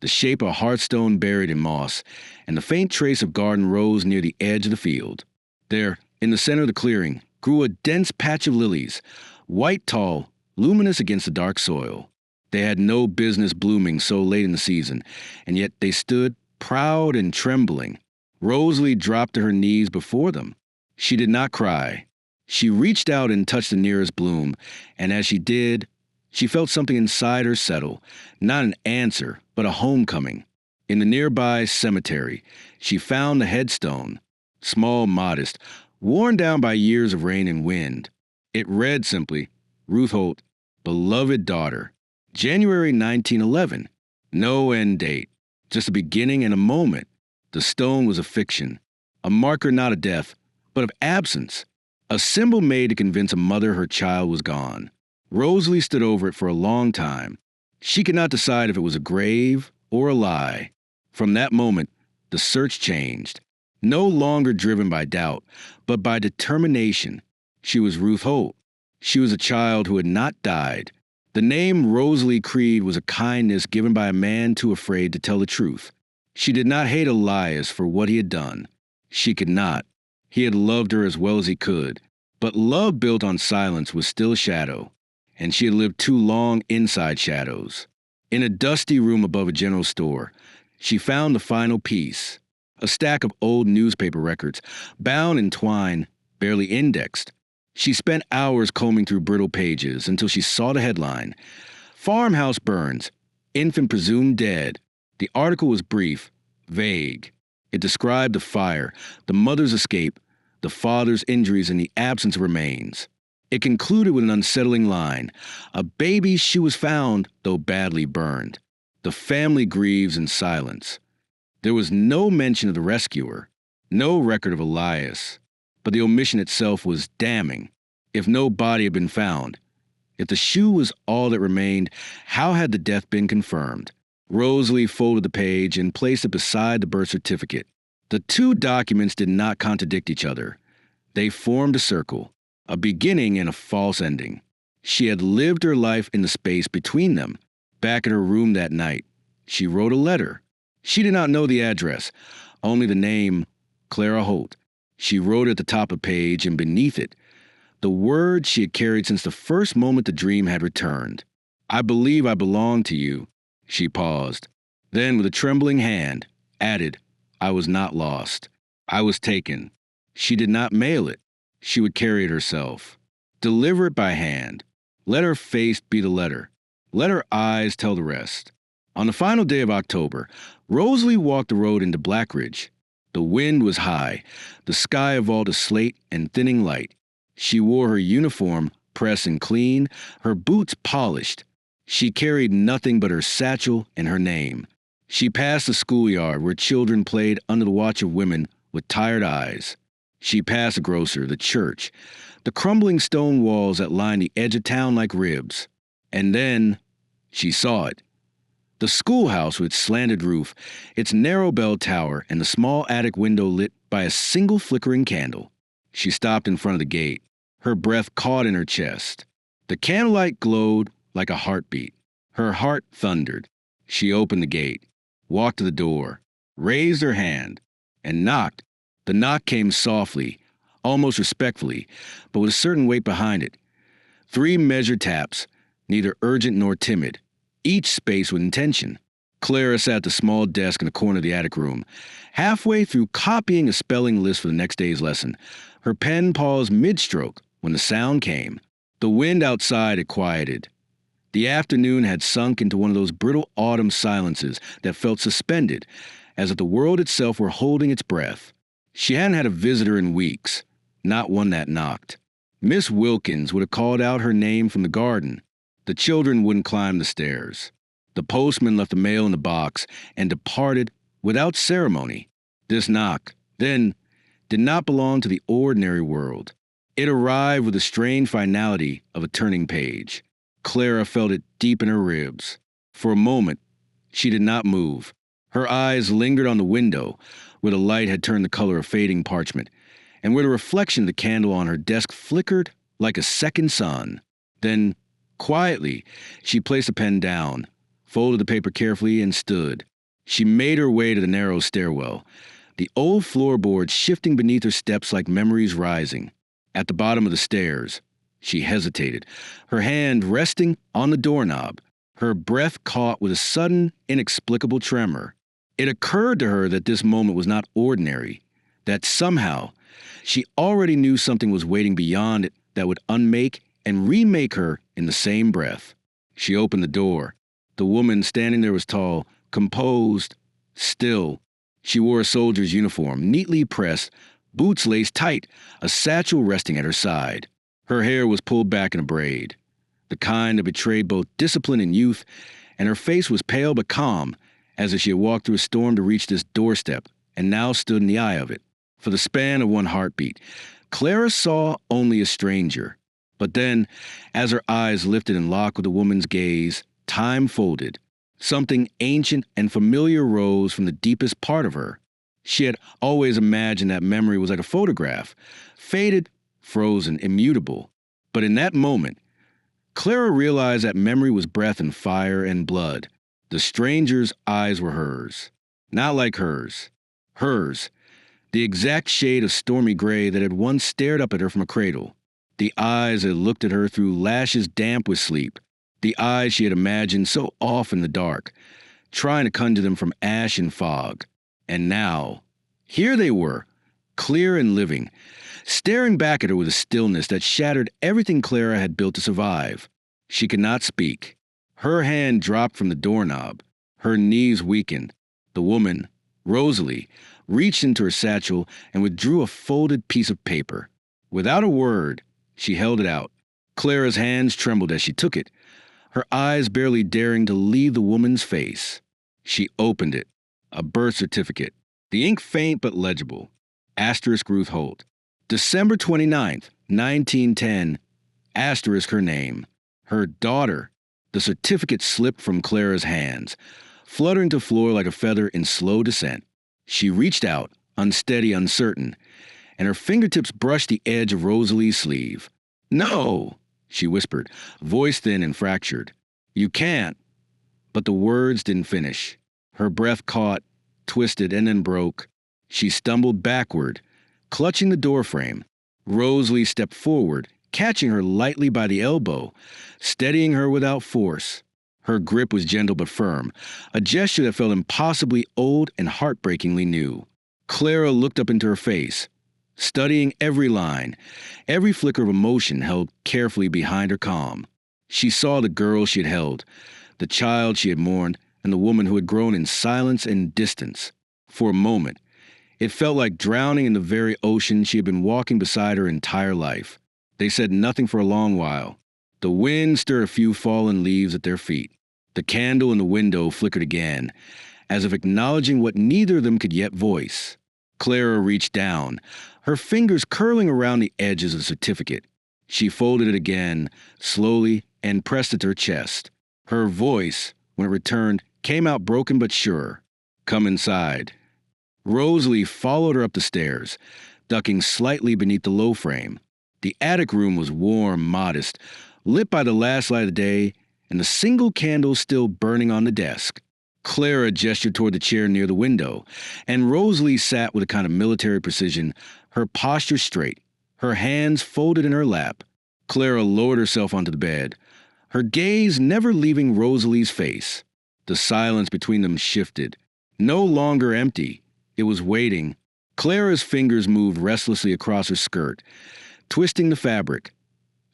the shape of a hearthstone buried in moss, and the faint trace of garden rose near the edge of the field. There, in the center of the clearing, grew a dense patch of lilies, white tall, luminous against the dark soil. They had no business blooming so late in the season, and yet they stood proud and trembling. Rosalie dropped to her knees before them. She did not cry. She reached out and touched the nearest bloom, and as she did, she felt something inside her settle, not an answer, but a homecoming. In the nearby cemetery, she found the headstone, small, modest, worn down by years of rain and wind. It read simply, Ruth Holt, beloved daughter, January 1911. No end date, just a beginning and a moment. The stone was a fiction, a marker not of death, but of absence, a symbol made to convince a mother her child was gone. Rosalie stood over it for a long time. She could not decide if it was a grave or a lie. From that moment, the search changed. No longer driven by doubt, but by determination. She was Ruth Holt. She was a child who had not died. The name Rosalie Creed was a kindness given by a man too afraid to tell the truth. She did not hate Elias for what he had done. She could not. He had loved her as well as he could. But love built on silence was still shadow, and she had lived too long inside shadows. In a dusty room above a general store, she found the final piece, a stack of old newspaper records, bound in twine, barely indexed. She spent hours combing through brittle pages until she saw the headline, "Farmhouse Burns, Infant Presumed Dead." The article was brief, vague. It described the fire, the mother's escape, the father's injuries, and the absence of remains. It concluded with an unsettling line, "A baby's shoe was found, though badly burned. The family grieves in silence." There was no mention of the rescuer, no record of Elias, but the omission itself was damning. If no body had been found, if the shoe was all that remained, how had the death been confirmed? Rosalie folded the page and placed it beside the birth certificate. The two documents did not contradict each other. They formed a circle, a beginning and a false ending. She had lived her life in the space between them. Back at her room that night, she wrote a letter. She did not know the address, only the name, Clara Holt. She wrote at the top of the page, and beneath it, the words she had carried since the first moment the dream had returned. "I believe I belong to you." She paused. Then, with a trembling hand, added, "I was not lost. I was taken." She did not mail it. She would carry it herself. Deliver it by hand. Let her face be the letter. Let her eyes tell the rest. On the final day of October, Rosalie walked the road into Blackridge. The wind was high, the sky a vault of slate and thinning light. She wore her uniform, pressed and clean, her boots polished. She carried nothing but her satchel and her name. She passed the schoolyard where children played under the watch of women with tired eyes. She passed the grocer, the church, the crumbling stone walls that lined the edge of town like ribs. And then she saw it. The schoolhouse with its slanted roof, its narrow bell tower, and the small attic window lit by a single flickering candle. She stopped in front of the gate, her breath caught in her chest. The candlelight glowed like a heartbeat. Her heart thundered. She opened the gate, walked to the door, raised her hand, and knocked. The knock came softly, almost respectfully, but with a certain weight behind it. 3 measured taps, neither urgent nor timid, each spaced with intention. Clara sat at the small desk in the corner of the attic room, halfway through copying a spelling list for the next day's lesson. Her pen paused mid-stroke when the sound came. The wind outside had quieted. The afternoon had sunk into one of those brittle autumn silences that felt suspended, as if the world itself were holding its breath. She hadn't had a visitor in weeks, not one that knocked. Miss Wilkins would have called out her name from the garden. The children wouldn't climb the stairs. The postman left the mail in the box and departed without ceremony. This knock, then, did not belong to the ordinary world. It arrived with the strange finality of a turning page. Clara felt it deep in her ribs. For a moment, she did not move. Her eyes lingered on the window, where the light had turned the color of fading parchment, and where the reflection of the candle on her desk flickered like a second sun. Then, quietly, she placed the pen down, folded the paper carefully, and stood. She made her way to the narrow stairwell, the old floorboards shifting beneath her steps like memories rising. At the bottom of the stairs, she hesitated, her hand resting on the doorknob, her breath caught with a sudden, inexplicable tremor. It occurred to her that this moment was not ordinary, that somehow she already knew something was waiting beyond it that would unmake and remake her in the same breath. She opened the door. The woman standing there was tall, composed, still. She wore a soldier's uniform, neatly pressed, boots laced tight, a satchel resting at her side. Her hair was pulled back in a braid, the kind that betrayed both discipline and youth, and her face was pale but calm, as if she had walked through a storm to reach this doorstep, and now stood in the eye of it. For the span of one heartbeat, Clara saw only a stranger. But then, as her eyes lifted and locked with the woman's gaze, time folded. Something ancient and familiar rose from the deepest part of her. She had always imagined that memory was like a photograph, faded, frozen, immutable. But in that moment, Clara realized that memory was breath and fire and blood. The stranger's eyes were hers. Not like hers. Hers. The exact shade of stormy gray that had once stared up at her from a cradle. The eyes that looked at her through lashes damp with sleep. The eyes she had imagined so off in the dark, trying to conjure them from ash and fog. And now, here they were, clear and living, staring back at her with a stillness that shattered everything Clara had built to survive. She could not speak. Her hand dropped from the doorknob. Her knees weakened. The woman, Rosalie, reached into her satchel and withdrew a folded piece of paper. Without a word, she held it out. Clara's hands trembled as she took it, her eyes barely daring to leave the woman's face. She opened it. A birth certificate. The ink faint but legible. Asterisk Ruth Holt. December 29th, 1910. Asterisk her name. Her daughter. The certificate slipped from Clara's hands, fluttering to the floor like a feather in slow descent. She reached out, unsteady, uncertain, and her fingertips brushed the edge of Rosalie's sleeve. "No," she whispered, voice thin and fractured. "You can't." But the words didn't finish. Her breath caught, twisted, and then broke. She stumbled backward, clutching the doorframe. Rosalie stepped forward, catching her lightly by the elbow, steadying her without force. Her grip was gentle but firm, a gesture that felt impossibly old and heartbreakingly new. Clara looked up into her face, studying every line, every flicker of emotion held carefully behind her calm. She saw the girl she had held, the child she had mourned, and the woman who had grown in silence and distance. For a moment, it felt like drowning in the very ocean she had been walking beside her entire life. They said nothing for a long while. The wind stirred a few fallen leaves at their feet. The candle in the window flickered again, as if acknowledging what neither of them could yet voice. Clara reached down, her fingers curling around the edges of the certificate. She folded it again, slowly, and pressed it to her chest. Her voice, when it returned, came out broken but sure. "Come inside." Rosalie followed her up the stairs, ducking slightly beneath the low frame. The attic room was warm, modest, lit by the last light of the day, and the single candle still burning on the desk. Clara gestured toward the chair near the window, and Rosalie sat with a kind of military precision, her posture straight, her hands folded in her lap. Clara lowered herself onto the bed, her gaze never leaving Rosalie's face. The silence between them shifted. No longer empty. It was waiting. Clara's fingers moved restlessly across her skirt, twisting the fabric,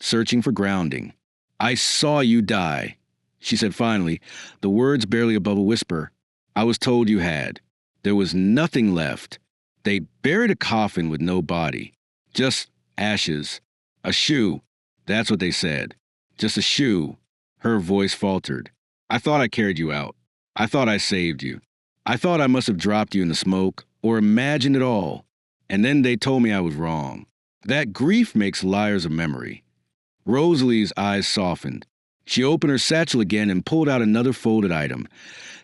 searching for grounding. "I saw you die," she said finally, the words barely above a whisper. "I was told you had. There was nothing left. They buried a coffin with no body. Just ashes. A shoe. That's what they said. Just a shoe." Her voice faltered. "I thought I carried you out. I thought I saved you. I thought I must have dropped you in the smoke, or imagined it all. And then they told me I was wrong. That grief makes liars of memory." Rosalie's eyes softened. She opened her satchel again and pulled out another folded item,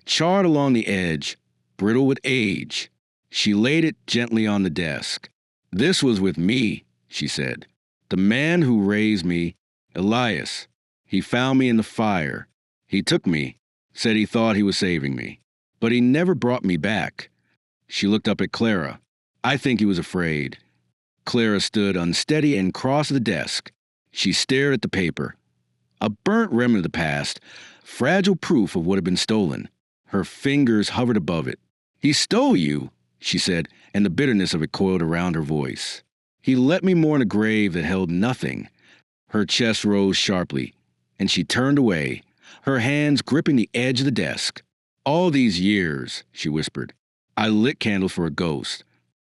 charred along the edge, brittle with age. She laid it gently on the desk. "This was with me," she said. "The man who raised me, Elias. He found me in the fire. He took me, said he thought he was saving me. But he never brought me back." She looked up at Clara. "I think he was afraid." Clara stood unsteady and crossed the desk. She stared at the paper. A burnt remnant of the past, fragile proof of what had been stolen. Her fingers hovered above it. "He stole you," she said, and the bitterness of it coiled around her voice. "He let me mourn a grave that held nothing." Her chest rose sharply, and she turned away, her hands gripping the edge of the desk. "All these years," she whispered, "I lit candles for a ghost."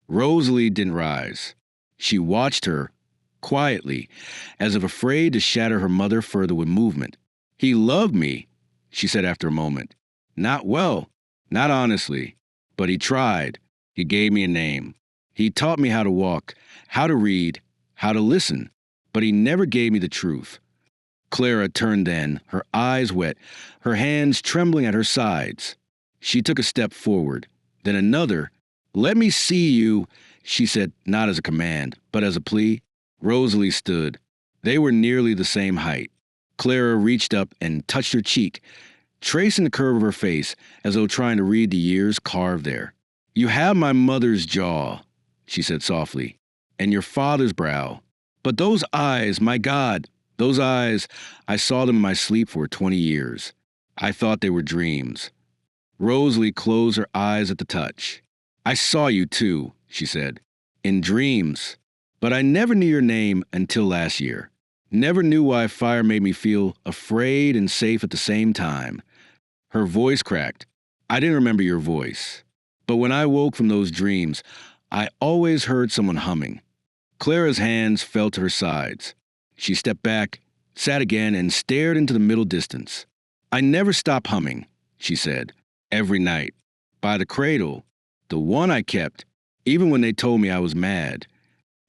Rosalie didn't rise. She watched her, quietly, as if afraid to shatter her mother further with movement. "He loved me," she said after a moment. "Not well, not honestly, but he tried. He gave me a name. He taught me how to walk, how to read, how to listen, but he never gave me the truth." Clara turned then, her eyes wet, her hands trembling at her sides. She took a step forward, then another. "Let me see you," she said, not as a command, but as a plea. Rosalie stood. They were nearly the same height. Clara reached up and touched her cheek, tracing the curve of her face as though trying to read the years carved there. "You have my mother's jaw," she said softly, "and your father's brow. But those eyes, my God, those eyes, I saw them in my sleep for 20 years. I thought they were dreams." Rosalie closed her eyes at the touch. "I saw you too," she said, "in dreams. But I never knew your name until last year. Never knew why fire made me feel afraid and safe at the same time." Her voice cracked. "I didn't remember your voice. But when I woke from those dreams, I always heard someone humming." Clara's hands fell to her sides. She stepped back, sat again, and stared into the middle distance. "I never stop humming," she said, "every night. By the cradle, the one I kept, even when they told me I was mad."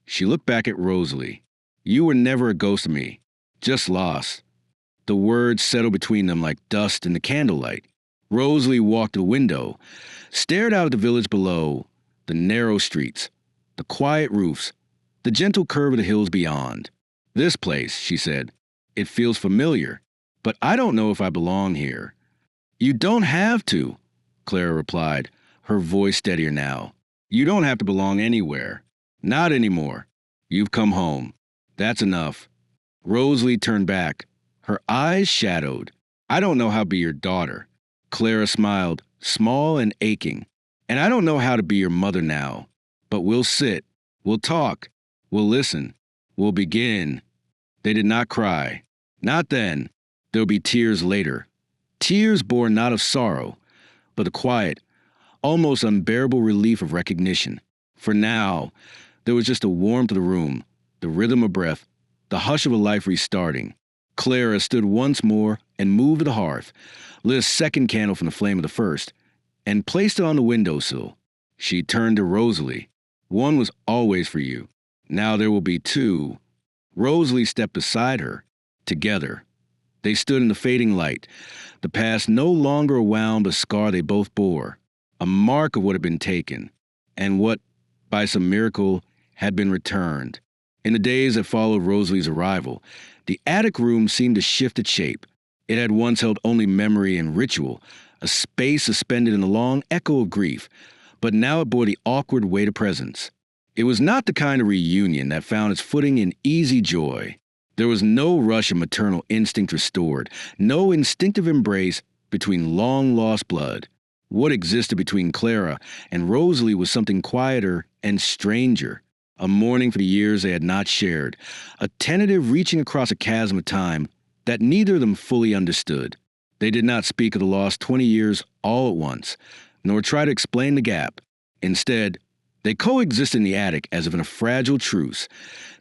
She looked back at Rosalie. "You were never a ghost of me, just lost." The words settled between them like dust in the candlelight. Rosalie walked to the window, stared out at the village below, the narrow streets, the quiet roofs, the gentle curve of the hills beyond. "This place," she said, "it feels familiar, but I don't know if I belong here." "You don't have to," Clara replied, her voice steadier now. "You don't have to belong anywhere. Not anymore. You've come home. That's enough." Rosalie turned back, her eyes shadowed. "I don't know how to be your daughter." Clara smiled, small and aching. "And I don't know how to be your mother now. But we'll sit. We'll talk. We'll listen. We'll begin." They did not cry. Not then. There'll be tears later. Tears born not of sorrow, but the quiet, almost unbearable relief of recognition. For now, there was just the warmth of the room, the rhythm of breath, the hush of a life restarting. Clara stood once more and moved to the hearth, lit a second candle from the flame of the first, and placed it on the windowsill. She turned to Rosalie. "One was always for you. Now there will be two." Rosalie stepped beside her. Together. They stood in the fading light. The past no longer wound a scar they both bore, a mark of what had been taken, and what, by some miracle, had been returned. In the days that followed Rosalie's arrival, the attic room seemed to shift its shape. It had once held only memory and ritual, a space suspended in the long echo of grief, but now it bore the awkward weight of presence. It was not the kind of reunion that found its footing in easy joy. There was no rush of maternal instinct restored, no instinctive embrace between long-lost blood. What existed between Clara and Rosalie was something quieter and stranger, a mourning for the years they had not shared, a tentative reaching across a chasm of time that neither of them fully understood. They did not speak of the lost 20 years all at once, nor try to explain the gap. Instead, they coexisted in the attic as if in a fragile truce,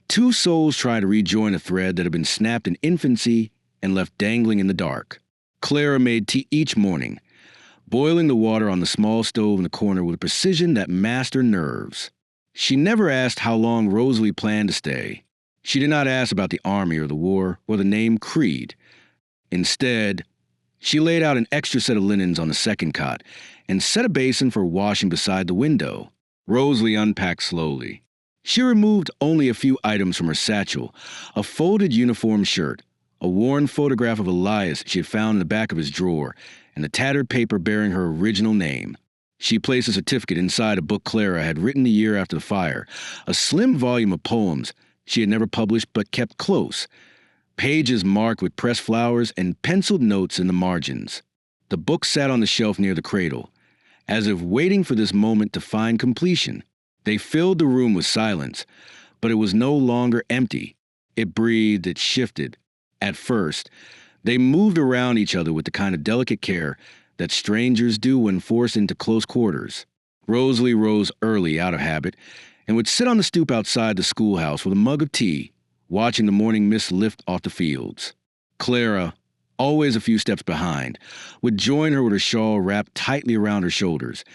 two souls trying to rejoin a thread that had been snapped in infancy and left dangling in the dark. Clara made tea each morning, boiling the water on the small stove in the corner with a precision that mastered nerves. She never asked how long Rosalie planned to stay. She did not ask about the army or the war or the name Creed. Instead, she laid out an extra set of linens on the second cot and set a basin for washing beside the window. Rosalie unpacked slowly. She removed only a few items from her satchel, a folded uniform shirt, a worn photograph of Elias she had found in the back of his drawer, and the tattered paper bearing her original name. She placed a certificate inside a book Clara had written the year after the fire, a slim volume of poems she had never published but kept close, pages marked with pressed flowers and penciled notes in the margins. The book sat on the shelf near the cradle, as if waiting for this moment to find completion. They filled the room with silence, but it was no longer empty. It breathed, it shifted. At first, they moved around each other with the kind of delicate care that strangers do when forced into close quarters. Rosalie rose early out of habit and would sit on the stoop outside the schoolhouse with a mug of tea, watching the morning mist lift off the fields. Clara, always a few steps behind, would join her with her shawl wrapped tightly around her shoulders,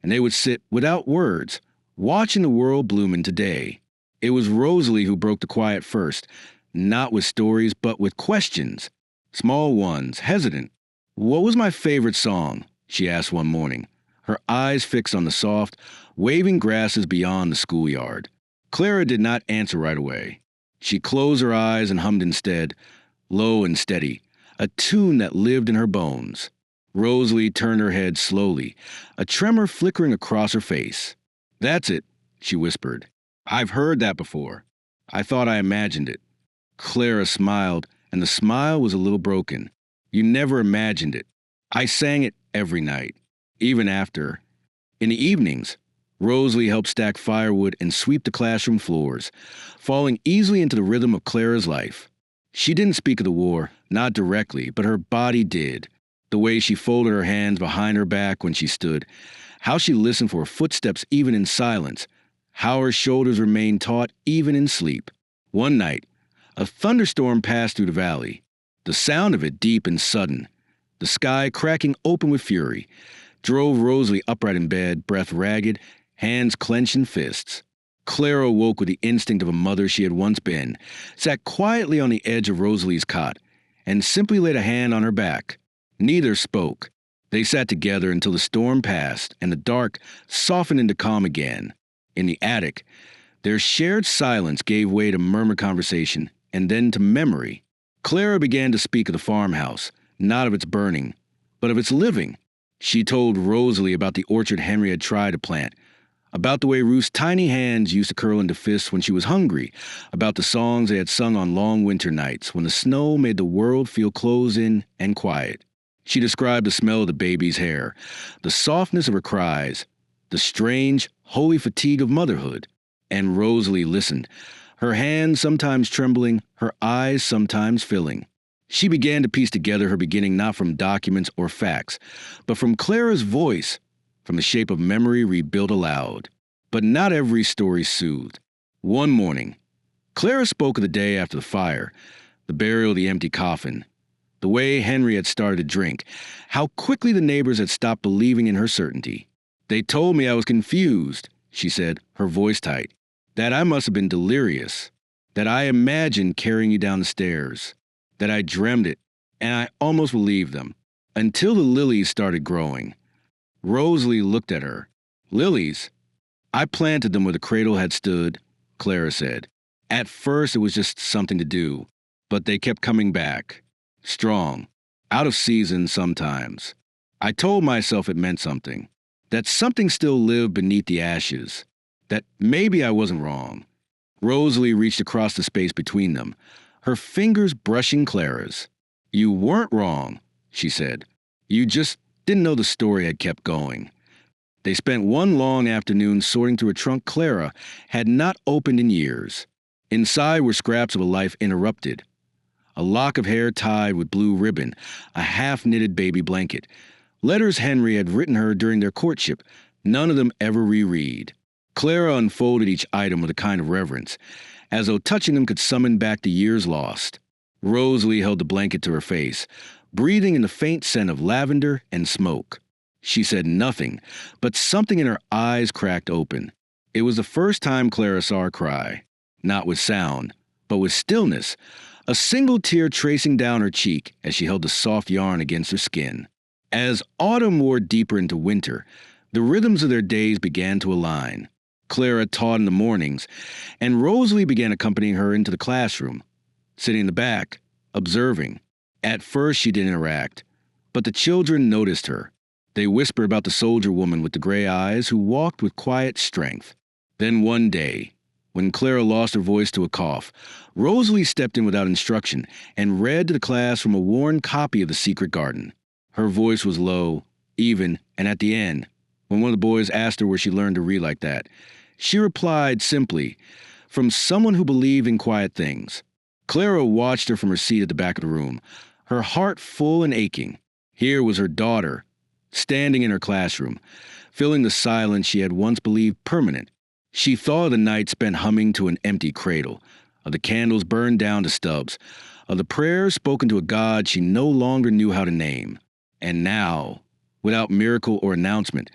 and they would sit without words, watching the world bloom in today. It was Rosalie who broke the quiet first, not with stories but with questions, small ones, hesitant. "What was my favorite song?" she asked one morning, her eyes fixed on the soft, waving grasses beyond the schoolyard. Clara did not answer right away. She closed her eyes and hummed instead, low and steady, a tune that lived in her bones. Rosalie turned her head slowly, a tremor flickering across her face. "That's it," she whispered. "I've heard that before. I thought I imagined it." Clara smiled, and the smile was a little broken. "You never imagined it. I sang it every night, even after." In the evenings, Rosalie helped stack firewood and sweep the classroom floors, falling easily into the rhythm of Clara's life. She didn't speak of the war, not directly, but her body did. The way she folded her hands behind her back when she stood, how she listened for her footsteps even in silence, how her shoulders remained taut even in sleep. One night, a thunderstorm passed through the valley, the sound of it deep and sudden, the sky cracking open with fury, drove Rosalie upright in bed, breath ragged, hands clenched in fists. Clara awoke with the instinct of a mother she had once been, sat quietly on the edge of Rosalie's cot, and simply laid a hand on her back. Neither spoke. They sat together until the storm passed and the dark softened into calm again. In the attic, their shared silence gave way to murmured conversation and then to memory. Clara began to speak of the farmhouse, not of its burning, but of its living. She told Rosalie about the orchard Henry had tried to plant, about the way Ruth's tiny hands used to curl into fists when she was hungry, about the songs they had sung on long winter nights when the snow made the world feel closed in and quiet. She described the smell of the baby's hair, the softness of her cries, the strange, holy fatigue of motherhood. And Rosalie listened, her hands sometimes trembling, her eyes sometimes filling. She began to piece together her beginning not from documents or facts, but from Clara's voice, from the shape of memory rebuilt aloud. But not every story soothed. One morning, Clara spoke of the day after the fire, the burial of the empty coffin, the way Henry had started to drink, how quickly the neighbors had stopped believing in her certainty. "They told me I was confused," she said, her voice tight, "that I must have been delirious, that I imagined carrying you down the stairs, that I dreamed it, and I almost believed them, until the lilies started growing." Rosalie looked at her. "Lilies? I planted them where the cradle had stood," Clara said. "At first it was just something to do, but they kept coming back. Strong. Out of season sometimes. I told myself it meant something. That something still lived beneath the ashes. That maybe I wasn't wrong." Rosalie reached across the space between them, her fingers brushing Clara's. "You weren't wrong," she said. "You just didn't know the story had kept going." They spent one long afternoon sorting through a trunk Clara had not opened in years. Inside were scraps of a life interrupted. A lock of hair tied with blue ribbon, a half-knitted baby blanket, letters Henry had written her during their courtship, none of them ever reread. Clara unfolded each item with a kind of reverence, as though touching them could summon back the years lost. Rosalie held the blanket to her face, breathing in the faint scent of lavender and smoke. She said nothing, but something in her eyes cracked open. It was the first time Clara saw her cry, not with sound, but with stillness, a single tear tracing down her cheek as she held the soft yarn against her skin. As autumn wore deeper into winter, the rhythms of their days began to align. Clara taught in the mornings, and Rosalie began accompanying her into the classroom, sitting in the back, observing. At first she didn't interact, but the children noticed her. They whispered about the soldier woman with the gray eyes who walked with quiet strength. Then one day, when Clara lost her voice to a cough, Rosalie stepped in without instruction and read to the class from a worn copy of The Secret Garden. Her voice was low, even, and at the end, when one of the boys asked her where she learned to read like that, she replied simply, "From someone who believed in quiet things." Clara watched her from her seat at the back of the room, her heart full and aching. Here was her daughter, standing in her classroom, filling the silence she had once believed permanent. She thought of the night spent humming to an empty cradle, of the candles burned down to stubs, of the prayers spoken to a God she no longer knew how to name. And now, without miracle or announcement,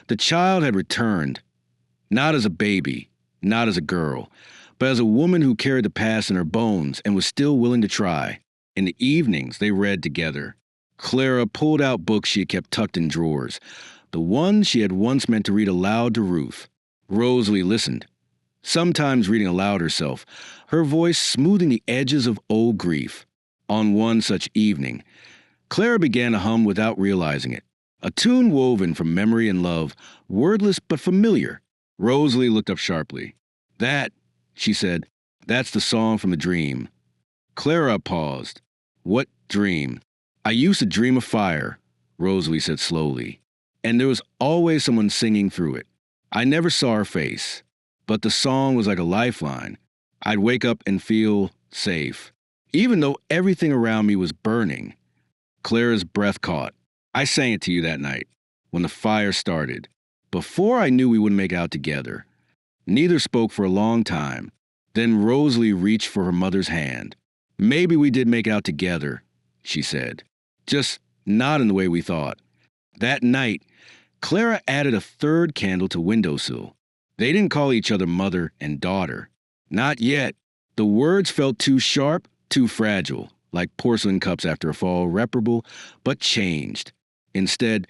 the child had returned, not as a baby, not as a girl, but as a woman who carried the past in her bones and was still willing to try. In the evenings, they read together. Clara pulled out books she had kept tucked in drawers, the ones she had once meant to read aloud to Ruth. Rosalie listened, sometimes reading aloud herself, her voice smoothing the edges of old grief. On one such evening, Clara began to hum without realizing it, a tune woven from memory and love, wordless but familiar. Rosalie looked up sharply. That, she said, that's the song from the dream. Clara paused. What dream? I used to dream of fire, Rosalie said slowly, and there was always someone singing through it. I never saw her face, but the song was like a lifeline. I'd wake up and feel safe, even though everything around me was burning. Clara's breath caught. I sang it to you that night, when the fire started, before I knew we would make out together. Neither spoke for a long time. Then Rosalie reached for her mother's hand. Maybe we did make out together, she said. Just not in the way we thought. That night, Clara added a third candle to windowsill. They didn't call each other mother and daughter. Not yet. The words felt too sharp, too fragile, like porcelain cups after a fall, reparable, but changed. Instead,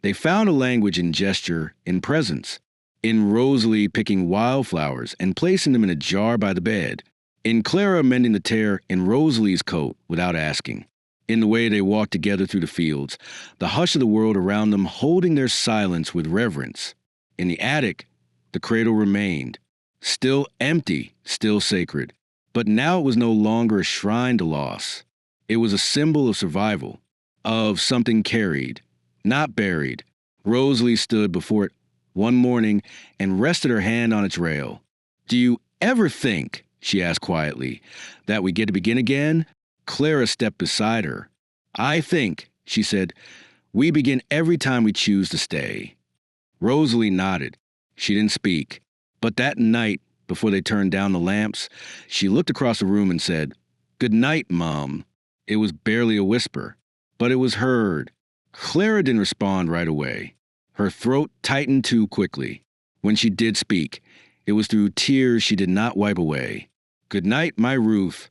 they found a language in gesture, in presence. In Rosalie picking wildflowers and placing them in a jar by the bed. In Clara mending the tear in Rosalie's coat without asking. In the way they walked together through the fields, the hush of the world around them holding their silence with reverence. In the attic, the cradle remained. Still empty, still sacred. But now it was no longer a shrine to loss. It was a symbol of survival, of something carried, not buried. Rosalie stood before it one morning and rested her hand on its rail. Do you ever think, she asked quietly, that we get to begin again? Clara stepped beside her. I think, she said, we begin every time we choose to stay. Rosalie nodded. She didn't speak. But that night, before they turned down the lamps, she looked across the room and said, Good night, Mom. It was barely a whisper, but it was heard. Clara didn't respond right away. Her throat tightened too quickly. When she did speak, it was through tears she did not wipe away. Good night, my Ruth.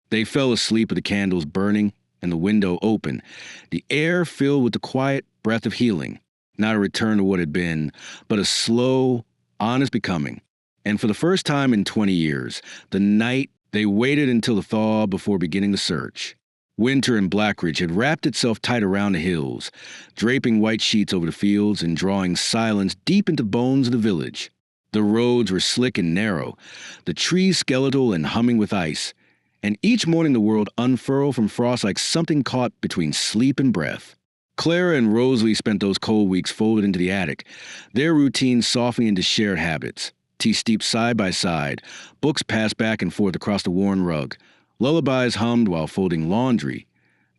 They fell asleep with the candles burning and the window open, the air filled with the quiet breath of healing, not a return to what had been, but a slow, honest becoming. And for the first time in 20 years, the night they waited until the thaw before beginning the search. Winter in Blackridge had wrapped itself tight around the hills, draping white sheets over the fields and drawing silence deep into the bones of the village. The roads were slick and narrow, the trees skeletal and humming with ice, and each morning the world unfurled from frost like something caught between sleep and breath. Clara and Rosalie spent those cold weeks folded into the attic, their routines softening into shared habits. Tea steeped side by side, books passed back and forth across the worn rug, lullabies hummed while folding laundry,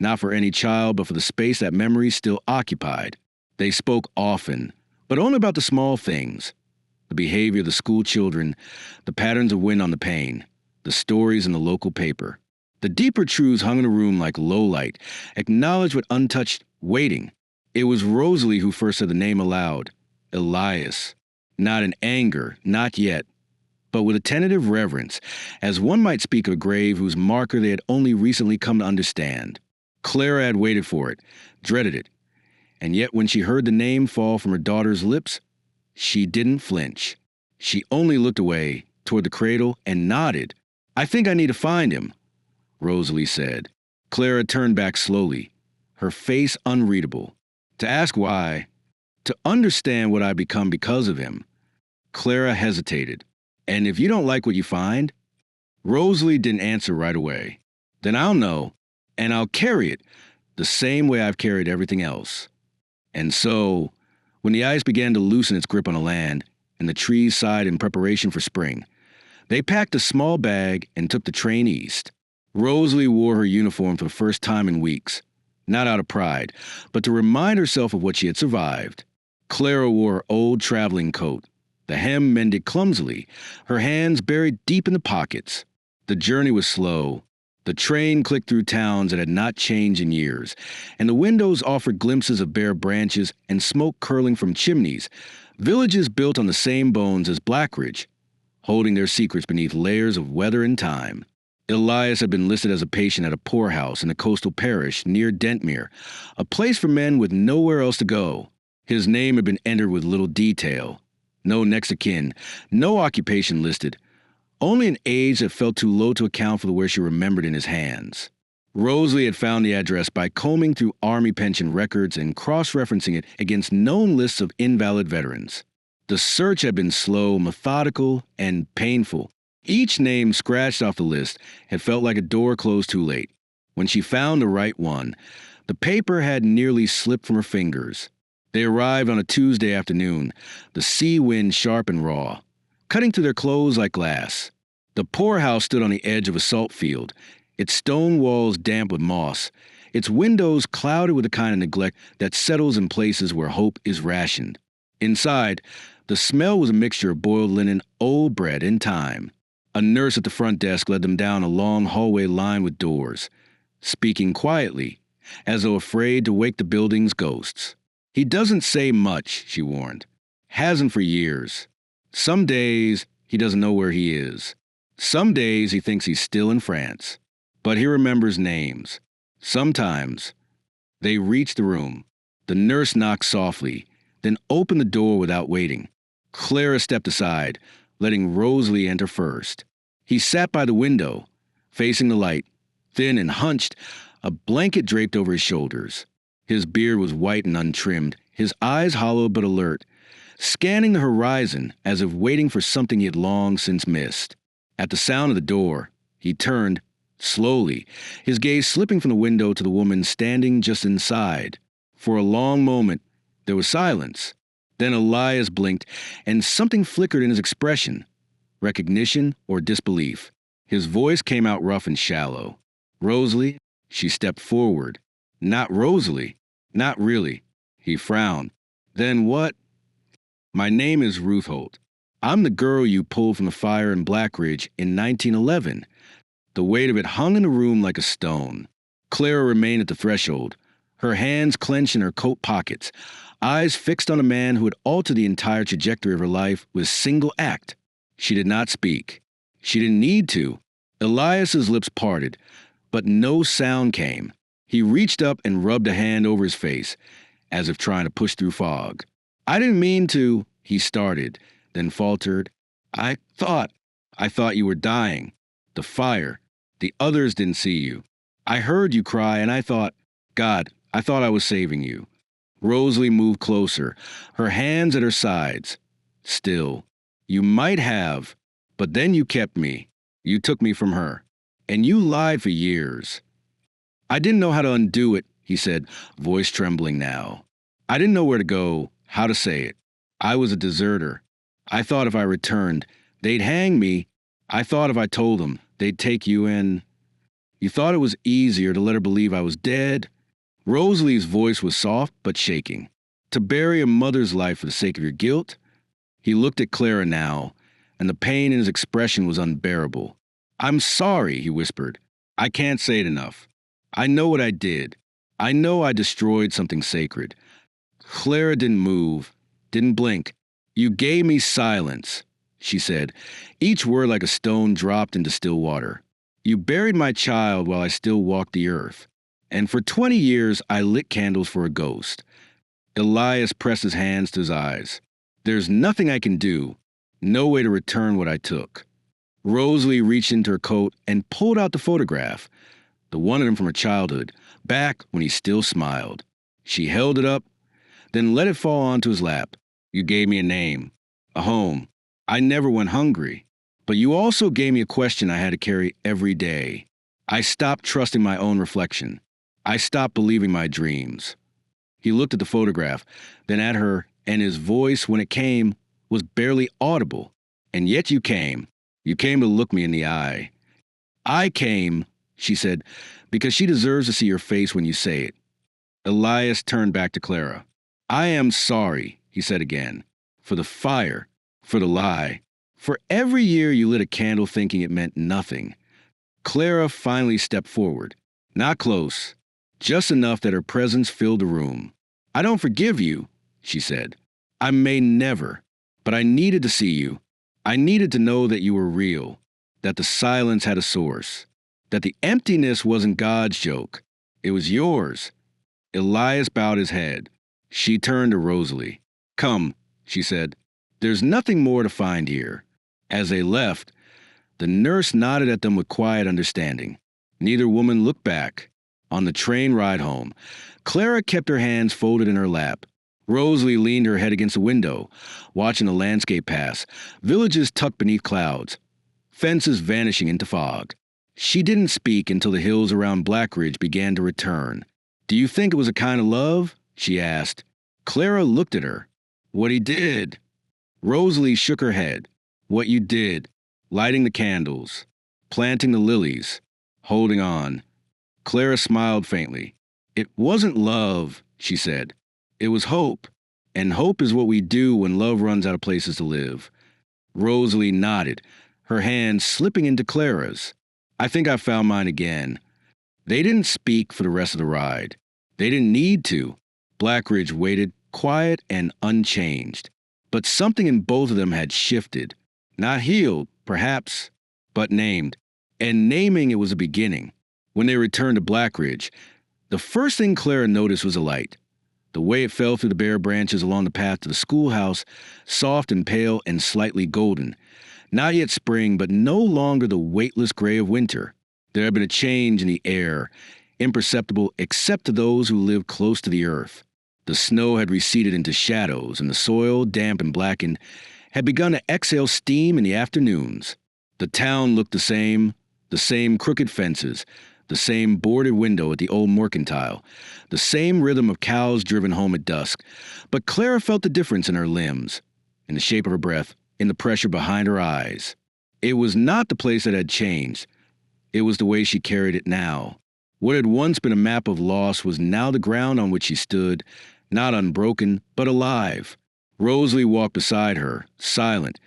not for any child but for the space that memory still occupied. They spoke often, but only about the small things, the behavior of the school children, the patterns of wind on the pane, the stories in the local paper. The deeper truths hung in the room like low light, acknowledged with untouched waiting. It was Rosalie who first said the name aloud, Elias. Not in anger, not yet, but with a tentative reverence, as one might speak of a grave whose marker they had only recently come to understand. Clara had waited for it, dreaded it, and yet when she heard the name fall from her daughter's lips, she didn't flinch. She only looked away, toward the cradle, and nodded. I think I need to find him, Rosalie said. Clara turned back slowly, her face unreadable. To ask why, to understand what I'd become because of him. Clara hesitated. And if you don't like what you find? Rosalie didn't answer right away. Then I'll know, and I'll carry it the same way I've carried everything else. And so, when the ice began to loosen its grip on the land, and the trees sighed in preparation for spring, they packed a small bag and took the train east. Rosalie wore her uniform for the first time in weeks, not out of pride, but to remind herself of what she had survived. Clara wore her old traveling coat, the hem mended clumsily, her hands buried deep in the pockets. The journey was slow. The train clicked through towns that had not changed in years, and the windows offered glimpses of bare branches and smoke curling from chimneys, villages built on the same bones as Blackridge, holding their secrets beneath layers of weather and time. Elias had been listed as a patient at a poorhouse in a coastal parish near Dentmere, a place for men with nowhere else to go. His name had been entered with little detail. No next of kin, no occupation listed, only an age that felt too low to account for the where she remembered in his hands. Rosalie had found the address by combing through Army pension records and cross-referencing it against known lists of invalid veterans. The search had been slow, methodical, and painful. Each name scratched off the list had felt like a door closed too late. When she found the right one, the paper had nearly slipped from her fingers. They arrived on a Tuesday afternoon, the sea wind sharp and raw, cutting through their clothes like glass. The poorhouse stood on the edge of a salt field, its stone walls damp with moss, its windows clouded with the kind of neglect that settles in places where hope is rationed. Inside, the smell was a mixture of boiled linen, old bread, and time. A nurse at the front desk led them down a long hallway lined with doors, speaking quietly, as though afraid to wake the building's ghosts. "He doesn't say much," she warned. "Hasn't for years. Some days he doesn't know where he is. Some days he thinks he's still in France. But he remembers names. Sometimes." They reached the room. The nurse knocked softly, then opened the door without waiting. Clara stepped aside, letting Rosalie enter first. He sat by the window, facing the light, thin and hunched, a blanket draped over his shoulders. His beard was white and untrimmed, his eyes hollow but alert, scanning the horizon as if waiting for something he had long since missed. At the sound of the door, he turned, slowly, his gaze slipping from the window to the woman standing just inside. For a long moment, there was silence. Then Elias blinked, and something flickered in his expression. Recognition or disbelief. His voice came out rough and shallow. "Rosalie?" She stepped forward. "Not Rosalie." "Not really." He frowned. "Then what?" "My name is Ruth Holt. I'm the girl you pulled from the fire in Blackridge in 1911. The weight of it hung in the room like a stone. Clara remained at the threshold, her hands clenched in her coat pockets, eyes fixed on a man who had altered the entire trajectory of her life with a single act. She did not speak. She didn't need to. Elias's lips parted, but no sound came. He reached up and rubbed a hand over his face, as if trying to push through fog. "I didn't mean to," he started, then faltered. I thought you were dying. The fire. The others didn't see you. I heard you cry, and I thought I was saving you." Rosalie moved closer, her hands at her sides. "Still, you might have, but then you kept me. You took me from her. And you lied for years." "I didn't know how to undo it," he said, voice trembling now. "I didn't know where to go, how to say it. I was a deserter. I thought if I returned, they'd hang me. I thought if I told them, they'd take you in. You thought it was easier to let her believe I was dead?" Rosalie's voice was soft but shaking. "To bury a mother's life for the sake of your guilt?" He looked at Clara now, and the pain in his expression was unbearable. "I'm sorry," he whispered. "I can't say it enough. I know what I did. I know I destroyed something sacred." Clara didn't move, didn't blink. "You gave me silence," she said, each word like a stone dropped into still water. "You buried my child while I still walked the earth. And for 20 years, I lit candles for a ghost." Elias pressed his hands to his eyes. "There's nothing I can do. No way to return what I took." Rosalie reached into her coat and pulled out the photograph, the one of him from her childhood, back when he still smiled. She held it up, then let it fall onto his lap. "You gave me a name, a home. I never went hungry. But you also gave me a question I had to carry every day. I stopped trusting my own reflection. I stopped believing my dreams." He looked at the photograph, then at her, and his voice, when it came, was barely audible. "And yet you came. You came to look me in the eye." "I came," she said, "because she deserves to see your face when you say it." Elias turned back to Clara. "I am sorry," he said again, "for the fire, for the lie, for every year you lit a candle thinking it meant nothing." Clara finally stepped forward. Not close, just enough that her presence filled the room. "I don't forgive you," she said. "I may never, but I needed to see you. I needed to know that you were real, that the silence had a source, that the emptiness wasn't God's joke. It was yours." Elias bowed his head. She turned to Rosalie. "Come," she said. "There's nothing more to find here." As they left, the nurse nodded at them with quiet understanding. Neither woman looked back. On the train ride home, Clara kept her hands folded in her lap. Rosalie leaned her head against the window, watching the landscape pass, villages tucked beneath clouds, fences vanishing into fog. She didn't speak until the hills around Blackridge began to return. "Do you think it was a kind of love?" she asked. Clara looked at her. "What he did." Rosalie shook her head. "What you did. Lighting the candles. Planting the lilies. Holding on." Clara smiled faintly. "It wasn't love," she said. "It was hope. And hope is what we do when love runs out of places to live." Rosalie nodded, her hand slipping into Clara's. "I think I found mine again." They didn't speak for the rest of the ride. They didn't need to. Blackridge waited, quiet and unchanged. But something in both of them had shifted. Not healed, perhaps, but named. And naming it was a beginning. When they returned to Blackridge, the first thing Clara noticed was a light. The way it fell through the bare branches along the path to the schoolhouse, soft and pale and slightly golden. Not yet spring, but no longer the weightless gray of winter. There had been a change in the air, imperceptible except to those who lived close to the earth. The snow had receded into shadows, and the soil, damp and blackened, had begun to exhale steam in the afternoons. The town looked the same crooked fences, the same boarded window at the old mercantile, the same rhythm of cows driven home at dusk. But Clara felt the difference in her limbs, in the shape of her breath, in the pressure behind her eyes. It was not the place that had changed. It was the way she carried it now. What had once been a map of loss was now the ground on which she stood, not unbroken, but alive. Rosalie walked beside her, silent,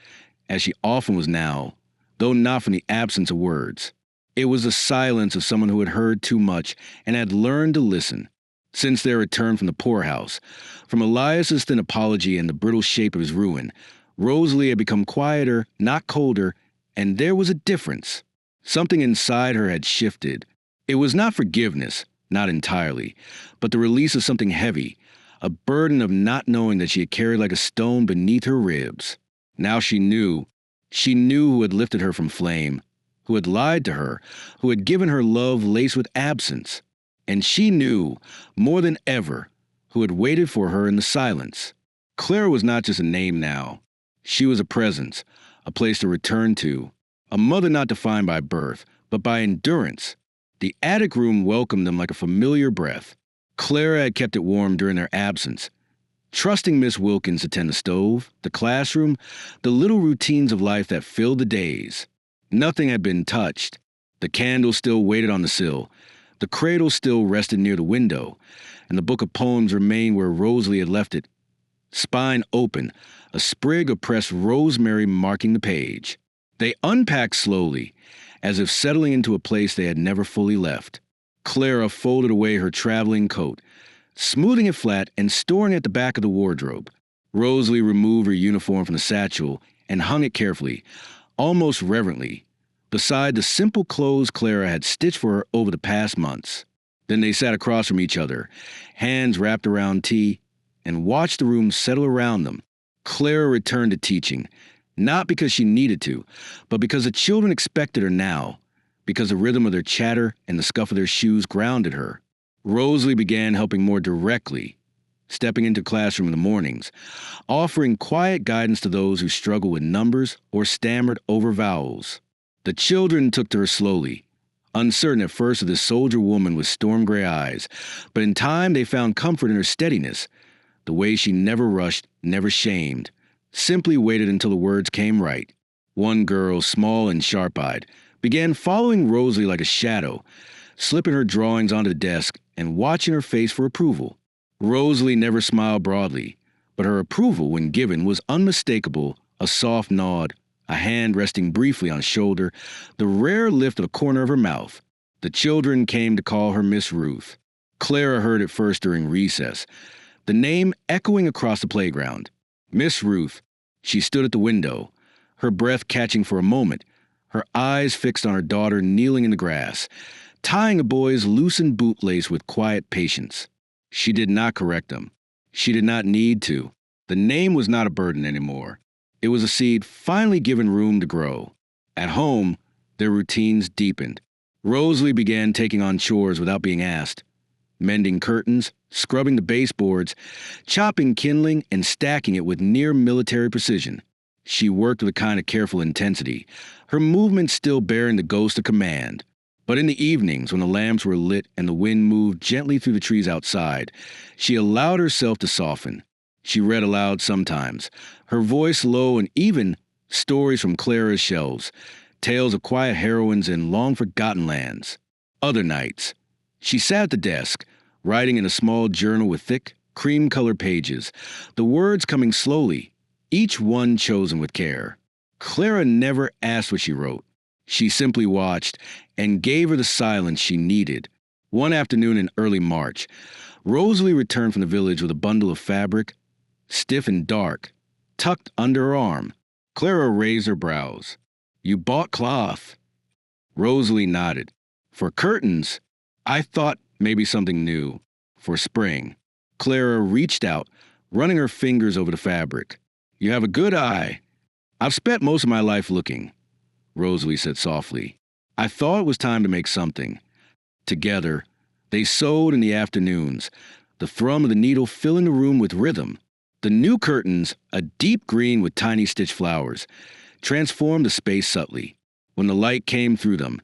as she often was now, though not from the absence of words. It was the silence of someone who had heard too much and had learned to listen. Since their return from the poorhouse, from Elias's thin apology and the brittle shape of his ruin, Rosalie had become quieter, not colder, and there was a difference. Something inside her had shifted. It was not forgiveness, not entirely, but the release of something heavy, a burden of not knowing that she had carried like a stone beneath her ribs. Now she knew who had lifted her from flame, who had lied to her, who had given her love laced with absence. And she knew, more than ever, who had waited for her in the silence. Clara was not just a name now. She was a presence, a place to return to, a mother not defined by birth, but by endurance. The attic room welcomed them like a familiar breath. Clara had kept it warm during their absence, trusting Miss Wilkins to tend the stove, the classroom, the little routines of life that filled the days. Nothing had been touched. The candle still waited on the sill, the cradle still rested near the window, and the book of poems remained where Rosalie had left it, spine open, a sprig of pressed rosemary marking the page. They unpacked slowly, as if settling into a place they had never fully left. Clara folded away her traveling coat, smoothing it flat and storing it at the back of the wardrobe. Rosalie removed her uniform from the satchel and hung it carefully, almost reverently, beside the simple clothes Clara had stitched for her over the past months. Then they sat across from each other, hands wrapped around tea, and watched the room settle around them. Clara returned to teaching, not because she needed to, but because the children expected her now, because the rhythm of their chatter and the scuff of their shoes grounded her. Rosalie began helping more directly, stepping into the classroom in the mornings, offering quiet guidance to those who struggled with numbers or stammered over vowels. The children took to her slowly, uncertain at first of this soldier woman with storm-gray eyes, but in time they found comfort in her steadiness, the way she never rushed, never shamed, simply waited until the words came right. One girl, small and sharp-eyed, began following Rosalie like a shadow, slipping her drawings onto the desk and watching her face for approval. Rosalie never smiled broadly, but her approval, when given, was unmistakable, a soft nod, a hand resting briefly on a shoulder, the rare lift of the corner of her mouth. The children came to call her Miss Ruth. Clara heard it first during recess, the name echoing across the playground. Miss Ruth. She stood at the window, her breath catching for a moment, her eyes fixed on her daughter kneeling in the grass, tying a boy's loosened bootlace with quiet patience. She did not correct him. She did not need to. The name was not a burden anymore. It was a seed finally given room to grow. At home, their routines deepened. Rosalie began taking on chores without being asked. Mending curtains, scrubbing the baseboards, chopping kindling, and stacking it with near military precision. She worked with a kind of careful intensity, her movements still bearing the ghost of command. But in the evenings, when the lamps were lit and the wind moved gently through the trees outside, she allowed herself to soften. She read aloud sometimes, her voice low and even stories from Clara's shelves, tales of quiet heroines in long-forgotten lands. Other nights, she sat at the desk, writing in a small journal with thick, cream-colored pages, the words coming slowly, each one chosen with care. Clara never asked what she wrote. She simply watched and gave her the silence she needed. One afternoon in early March, Rosalie returned from the village with a bundle of fabric, stiff and dark, tucked under her arm. Clara raised her brows. "You bought cloth." Rosalie nodded. "For curtains, I thought maybe something new. For spring." Clara reached out, running her fingers over the fabric. "You have a good eye. I've spent most of my life looking," Rosalie said softly. "I thought it was time to make something." Together, they sewed in the afternoons, the thrum of the needle filling the room with rhythm. The new curtains, a deep green with tiny stitched flowers, transformed the space subtly. When the light came through them,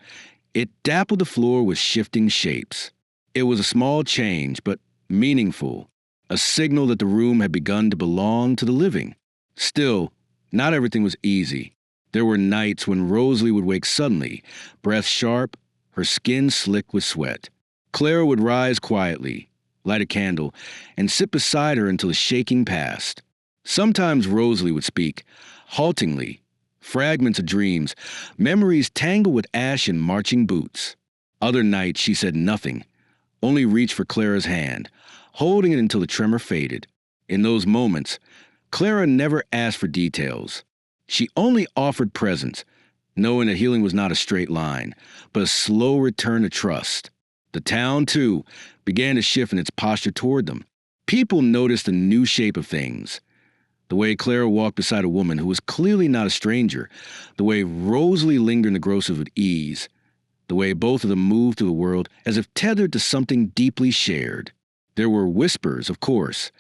it dappled the floor with shifting shapes. It was a small change, but meaningful, a signal that the room had begun to belong to the living. Still, not everything was easy. There were nights when Rosalie would wake suddenly, breath sharp, her skin slick with sweat. Clara would rise quietly, light a candle, and sit beside her until the shaking passed. Sometimes Rosalie would speak, haltingly, fragments of dreams, memories tangled with ash and marching boots. Other nights she said nothing, only reached for Clara's hand, holding it until the tremor faded. In those moments, Clara never asked for details. She only offered presence, knowing that healing was not a straight line, but a slow return to trust. The town, too, began to shift in its posture toward them. People noticed the new shape of things. The way Clara walked beside a woman who was clearly not a stranger, the way Rosalie lingered in the groceries with ease, the way both of them moved through the world as if tethered to something deeply shared. There were whispers, of course.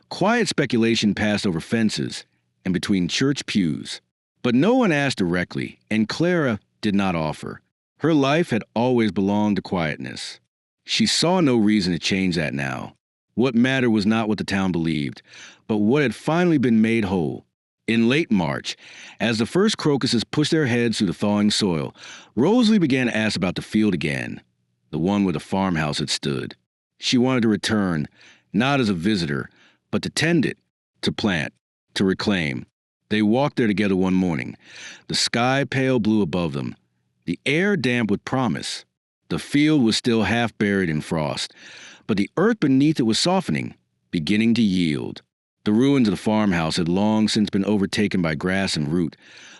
Quiet speculation passed over fences and between church pews. But no one asked directly, and Clara did not offer. Her life had always belonged to quietness. She saw no reason to change that now. What mattered was not what the town believed, but what had finally been made whole. In late March, as the first crocuses pushed their heads through the thawing soil, Rosalie began to ask about the field again, the one where the farmhouse had stood. She wanted to return, not as a visitor, but to tend it, to plant, to reclaim. They walked there together one morning, the sky pale blue above them, the air damp with promise. The field was still half buried in frost, but the earth beneath it was softening, beginning to yield. The ruins of the farmhouse had long since been overtaken by grass and root,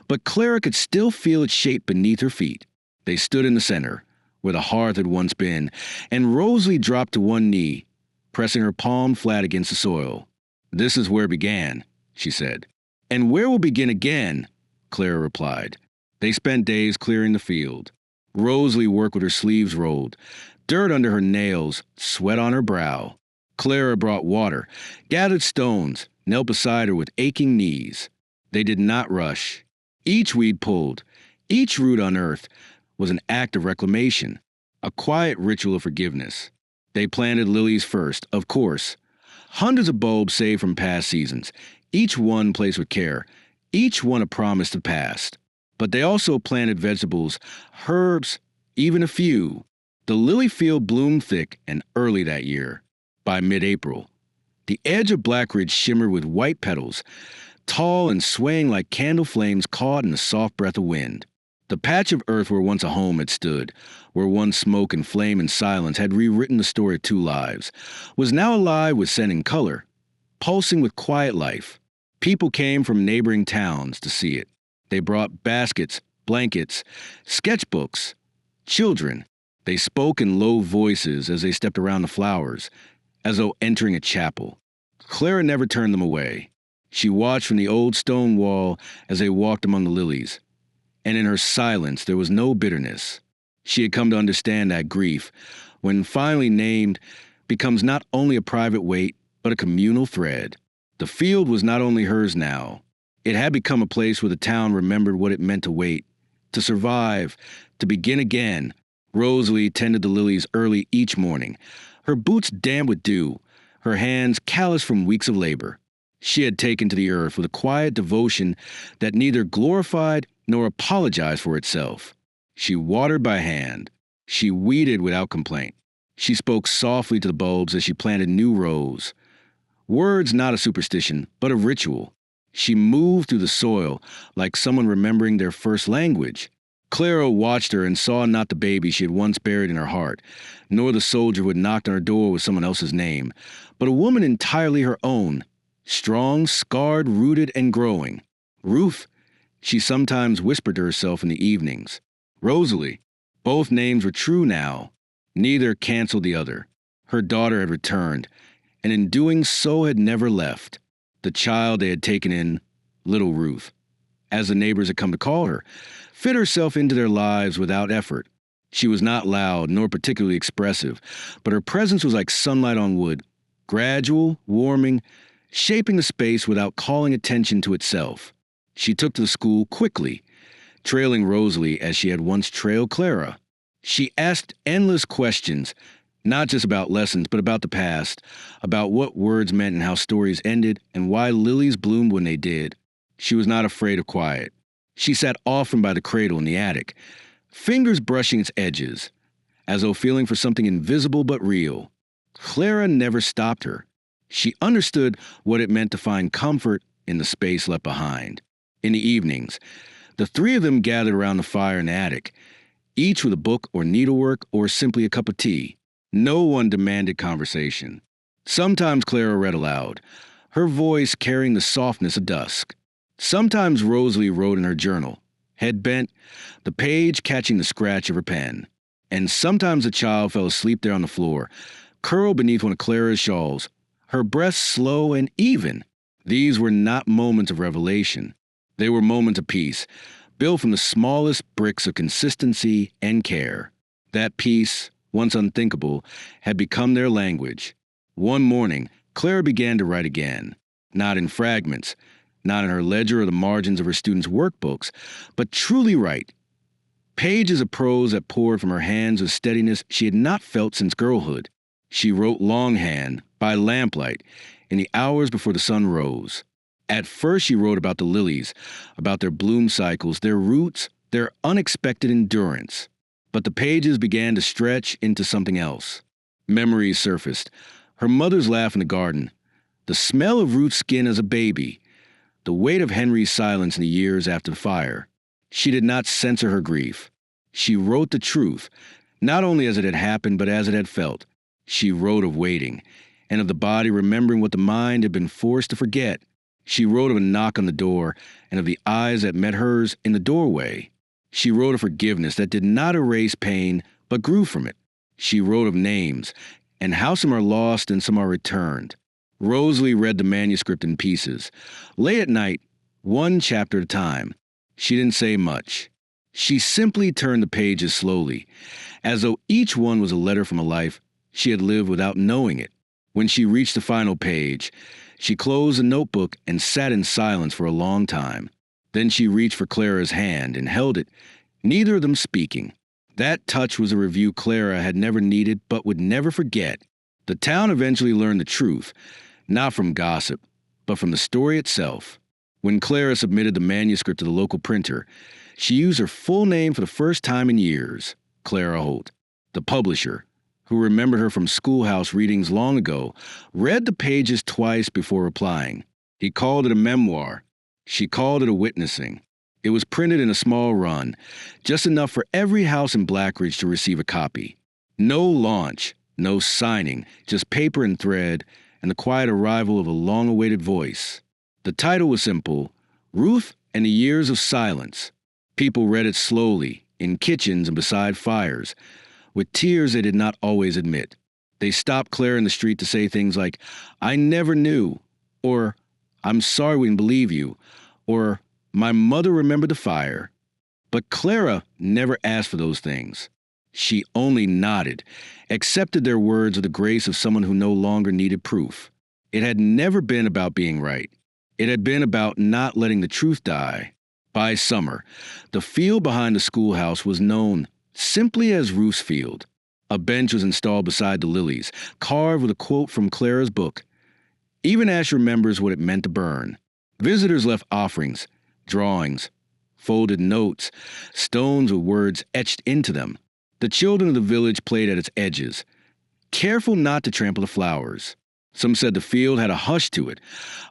but Clara could still feel its shape beneath her feet. They stood in the center, where the hearth had once been, and Rosalie dropped to one knee, pressing her palm flat against the soil. "This is where it began," she said. "And where will begin again," Clara replied. They spent days clearing the field. Rosalie worked with her sleeves rolled, dirt under her nails, sweat on her brow. Clara brought water, gathered stones, knelt beside her with aching knees. They did not rush. Each weed pulled, each root unearthed, was an act of reclamation, a quiet ritual of forgiveness. They planted lilies first, of course. Hundreds of bulbs saved from past seasons, each one placed with care, each one a promise to past. But they also planted vegetables, herbs, even a few. The lily field bloomed thick and early that year. By mid-April, the edge of Blackridge shimmered with white petals, tall and swaying like candle flames caught in the soft breath of wind. The patch of earth where once a home had stood, where once smoke and flame and silence had rewritten the story of two lives, was now alive with scent and color, pulsing with quiet life. People came from neighboring towns to see it. They brought baskets, blankets, sketchbooks. Children. They spoke in low voices as they stepped around the flowers, as though entering a chapel. Clara never turned them away. She watched from the old stone wall as they walked among the lilies, and in her silence there was no bitterness, She had come to understand that grief, when finally named, becomes not only a private weight, but a communal thread. The field was not only hers now. It had become a place where the town remembered what it meant to wait, to survive, to begin again. Rosalie tended the lilies early each morning, her boots damp with dew, her hands calloused from weeks of labor. She had taken to the earth with a quiet devotion that neither glorified nor apologized for itself. She watered by hand. She weeded without complaint. She spoke softly to the bulbs as she planted new rows. Words not a superstition, but a ritual. She moved through the soil like someone remembering their first language. Clara watched her and saw not the baby she had once buried in her heart, nor the soldier who had knocked on her door with someone else's name, but a woman entirely her own, strong, scarred, rooted, and growing. Ruth, she sometimes whispered to herself in the evenings. Rosalie. Both names were true now. Neither canceled the other. Her daughter had returned, and in doing so had never left. The child they had taken in, little Ruth, as the neighbors had come to call her, fit herself into their lives without effort. She was not loud nor particularly expressive, but her presence was like sunlight on wood, gradual, warming, shaping the space without calling attention to itself. She took to the school quickly, trailing Rosalie as she had once trailed Clara. She asked endless questions, not just about lessons, but about the past, about what words meant and how stories ended, and why lilies bloomed when they did. She was not afraid of quiet. She sat often by the cradle in the attic, fingers brushing its edges, as though feeling for something invisible but real. Clara never stopped her. She understood what it meant to find comfort in the space left behind. In the evenings, the three of them gathered around the fire in the attic, each with a book or needlework or simply a cup of tea. No one demanded conversation. Sometimes Clara read aloud, her voice carrying the softness of dusk. Sometimes Rosalie wrote in her journal, head bent, the page catching the scratch of her pen. And sometimes the child fell asleep there on the floor, curled beneath one of Clara's shawls, her breath slow and even. These were not moments of revelation. They were moments of peace, built from the smallest bricks of consistency and care. That peace, once unthinkable, had become their language. One morning, Clara began to write again, not in fragments, not in her ledger or the margins of her students' workbooks, but truly write. Pages of prose that poured from her hands with steadiness she had not felt since girlhood. She wrote longhand, by lamplight, in the hours before the sun rose. At first she wrote about the lilies, about their bloom cycles, their roots, their unexpected endurance. But the pages began to stretch into something else. Memories surfaced. Her mother's laugh in the garden, the smell of Ruth's skin as a baby, the weight of Henry's silence in the years after the fire. She did not censor her grief. She wrote the truth, not only as it had happened, but as it had felt. She wrote of waiting, and of the body remembering what the mind had been forced to forget. She wrote of a knock on the door, and of the eyes that met hers in the doorway. She wrote of forgiveness that did not erase pain, but grew from it. She wrote of names, and how some are lost and some are returned. Rosalie read the manuscript in pieces. Late at night, one chapter at a time. She didn't say much. She simply turned the pages slowly, as though each one was a letter from a life she had lived without knowing it. When she reached the final page, she closed the notebook and sat in silence for a long time. Then she reached for Clara's hand and held it, neither of them speaking. That touch was a review Clara had never needed but would never forget. The town eventually learned the truth, not from gossip, but from the story itself. When Clara submitted the manuscript to the local printer, she used her full name for the first time in years, Clara Holt. The publisher, who remembered her from schoolhouse readings long ago, read the pages twice before replying. He called it a memoir. She called it a witnessing. It was printed in a small run, just enough for every house in Blackridge to receive a copy. No launch, no signing, just paper and thread, and the quiet arrival of a long-awaited voice. The title was simple, Ruth and the Years of Silence. People read it slowly, in kitchens and beside fires, with tears they did not always admit. They stopped Claire in the street to say things like, I never knew, or I'm sorry we didn't believe you, or my mother remembered the fire. But Clara never asked for those things. She only nodded, accepted their words with the grace of someone who no longer needed proof. It had never been about being right. It had been about not letting the truth die. By summer, the field behind the schoolhouse was known simply as Ruth's Field. A bench was installed beside the lilies, carved with a quote from Clara's book. Even Ash remembers what it meant to burn. Visitors left offerings, drawings, folded notes, stones with words etched into them. The children of the village played at its edges, careful not to trample the flowers. Some said the field had a hush to it,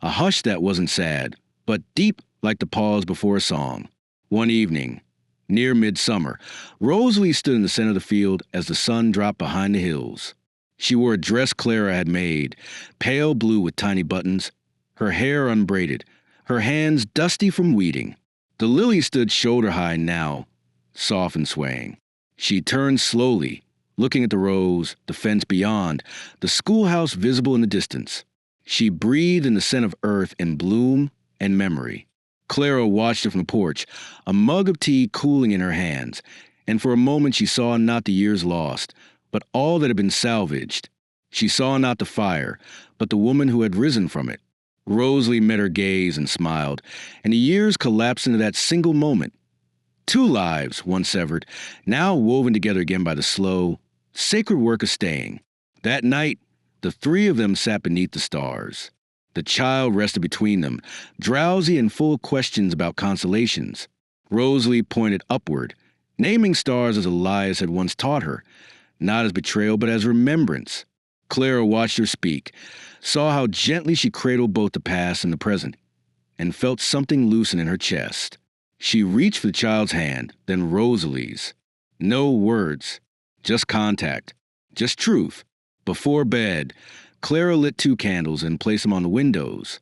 a hush that wasn't sad, but deep like the pause before a song. One evening, near midsummer, Rosalie stood in the center of the field as the sun dropped behind the hills. She wore a dress Clara had made, pale blue with tiny buttons, her hair unbraided, her hands dusty from weeding. The lily stood shoulder-high now, soft and swaying. She turned slowly, looking at the rows, the fence beyond, the schoolhouse visible in the distance. She breathed in the scent of earth and bloom and memory. Clara watched her from the porch, a mug of tea cooling in her hands, and for a moment she saw not the years lost, but all that had been salvaged. She saw not the fire, but the woman who had risen from it. Rosalie met her gaze and smiled, and the years collapsed into that single moment. Two lives, once severed, now woven together again by the slow, sacred work of staying. That night, the three of them sat beneath the stars. The child rested between them, drowsy and full of questions about constellations. Rosalie pointed upward, naming stars as Elias had once taught her, not as betrayal but as remembrance. Clara watched her speak, saw how gently she cradled both the past and the present, and felt something loosen in her chest. She reached for the child's hand, then Rosalie's. No words, just contact, just truth. Before bed, Clara lit 2 candles and placed them on the windows.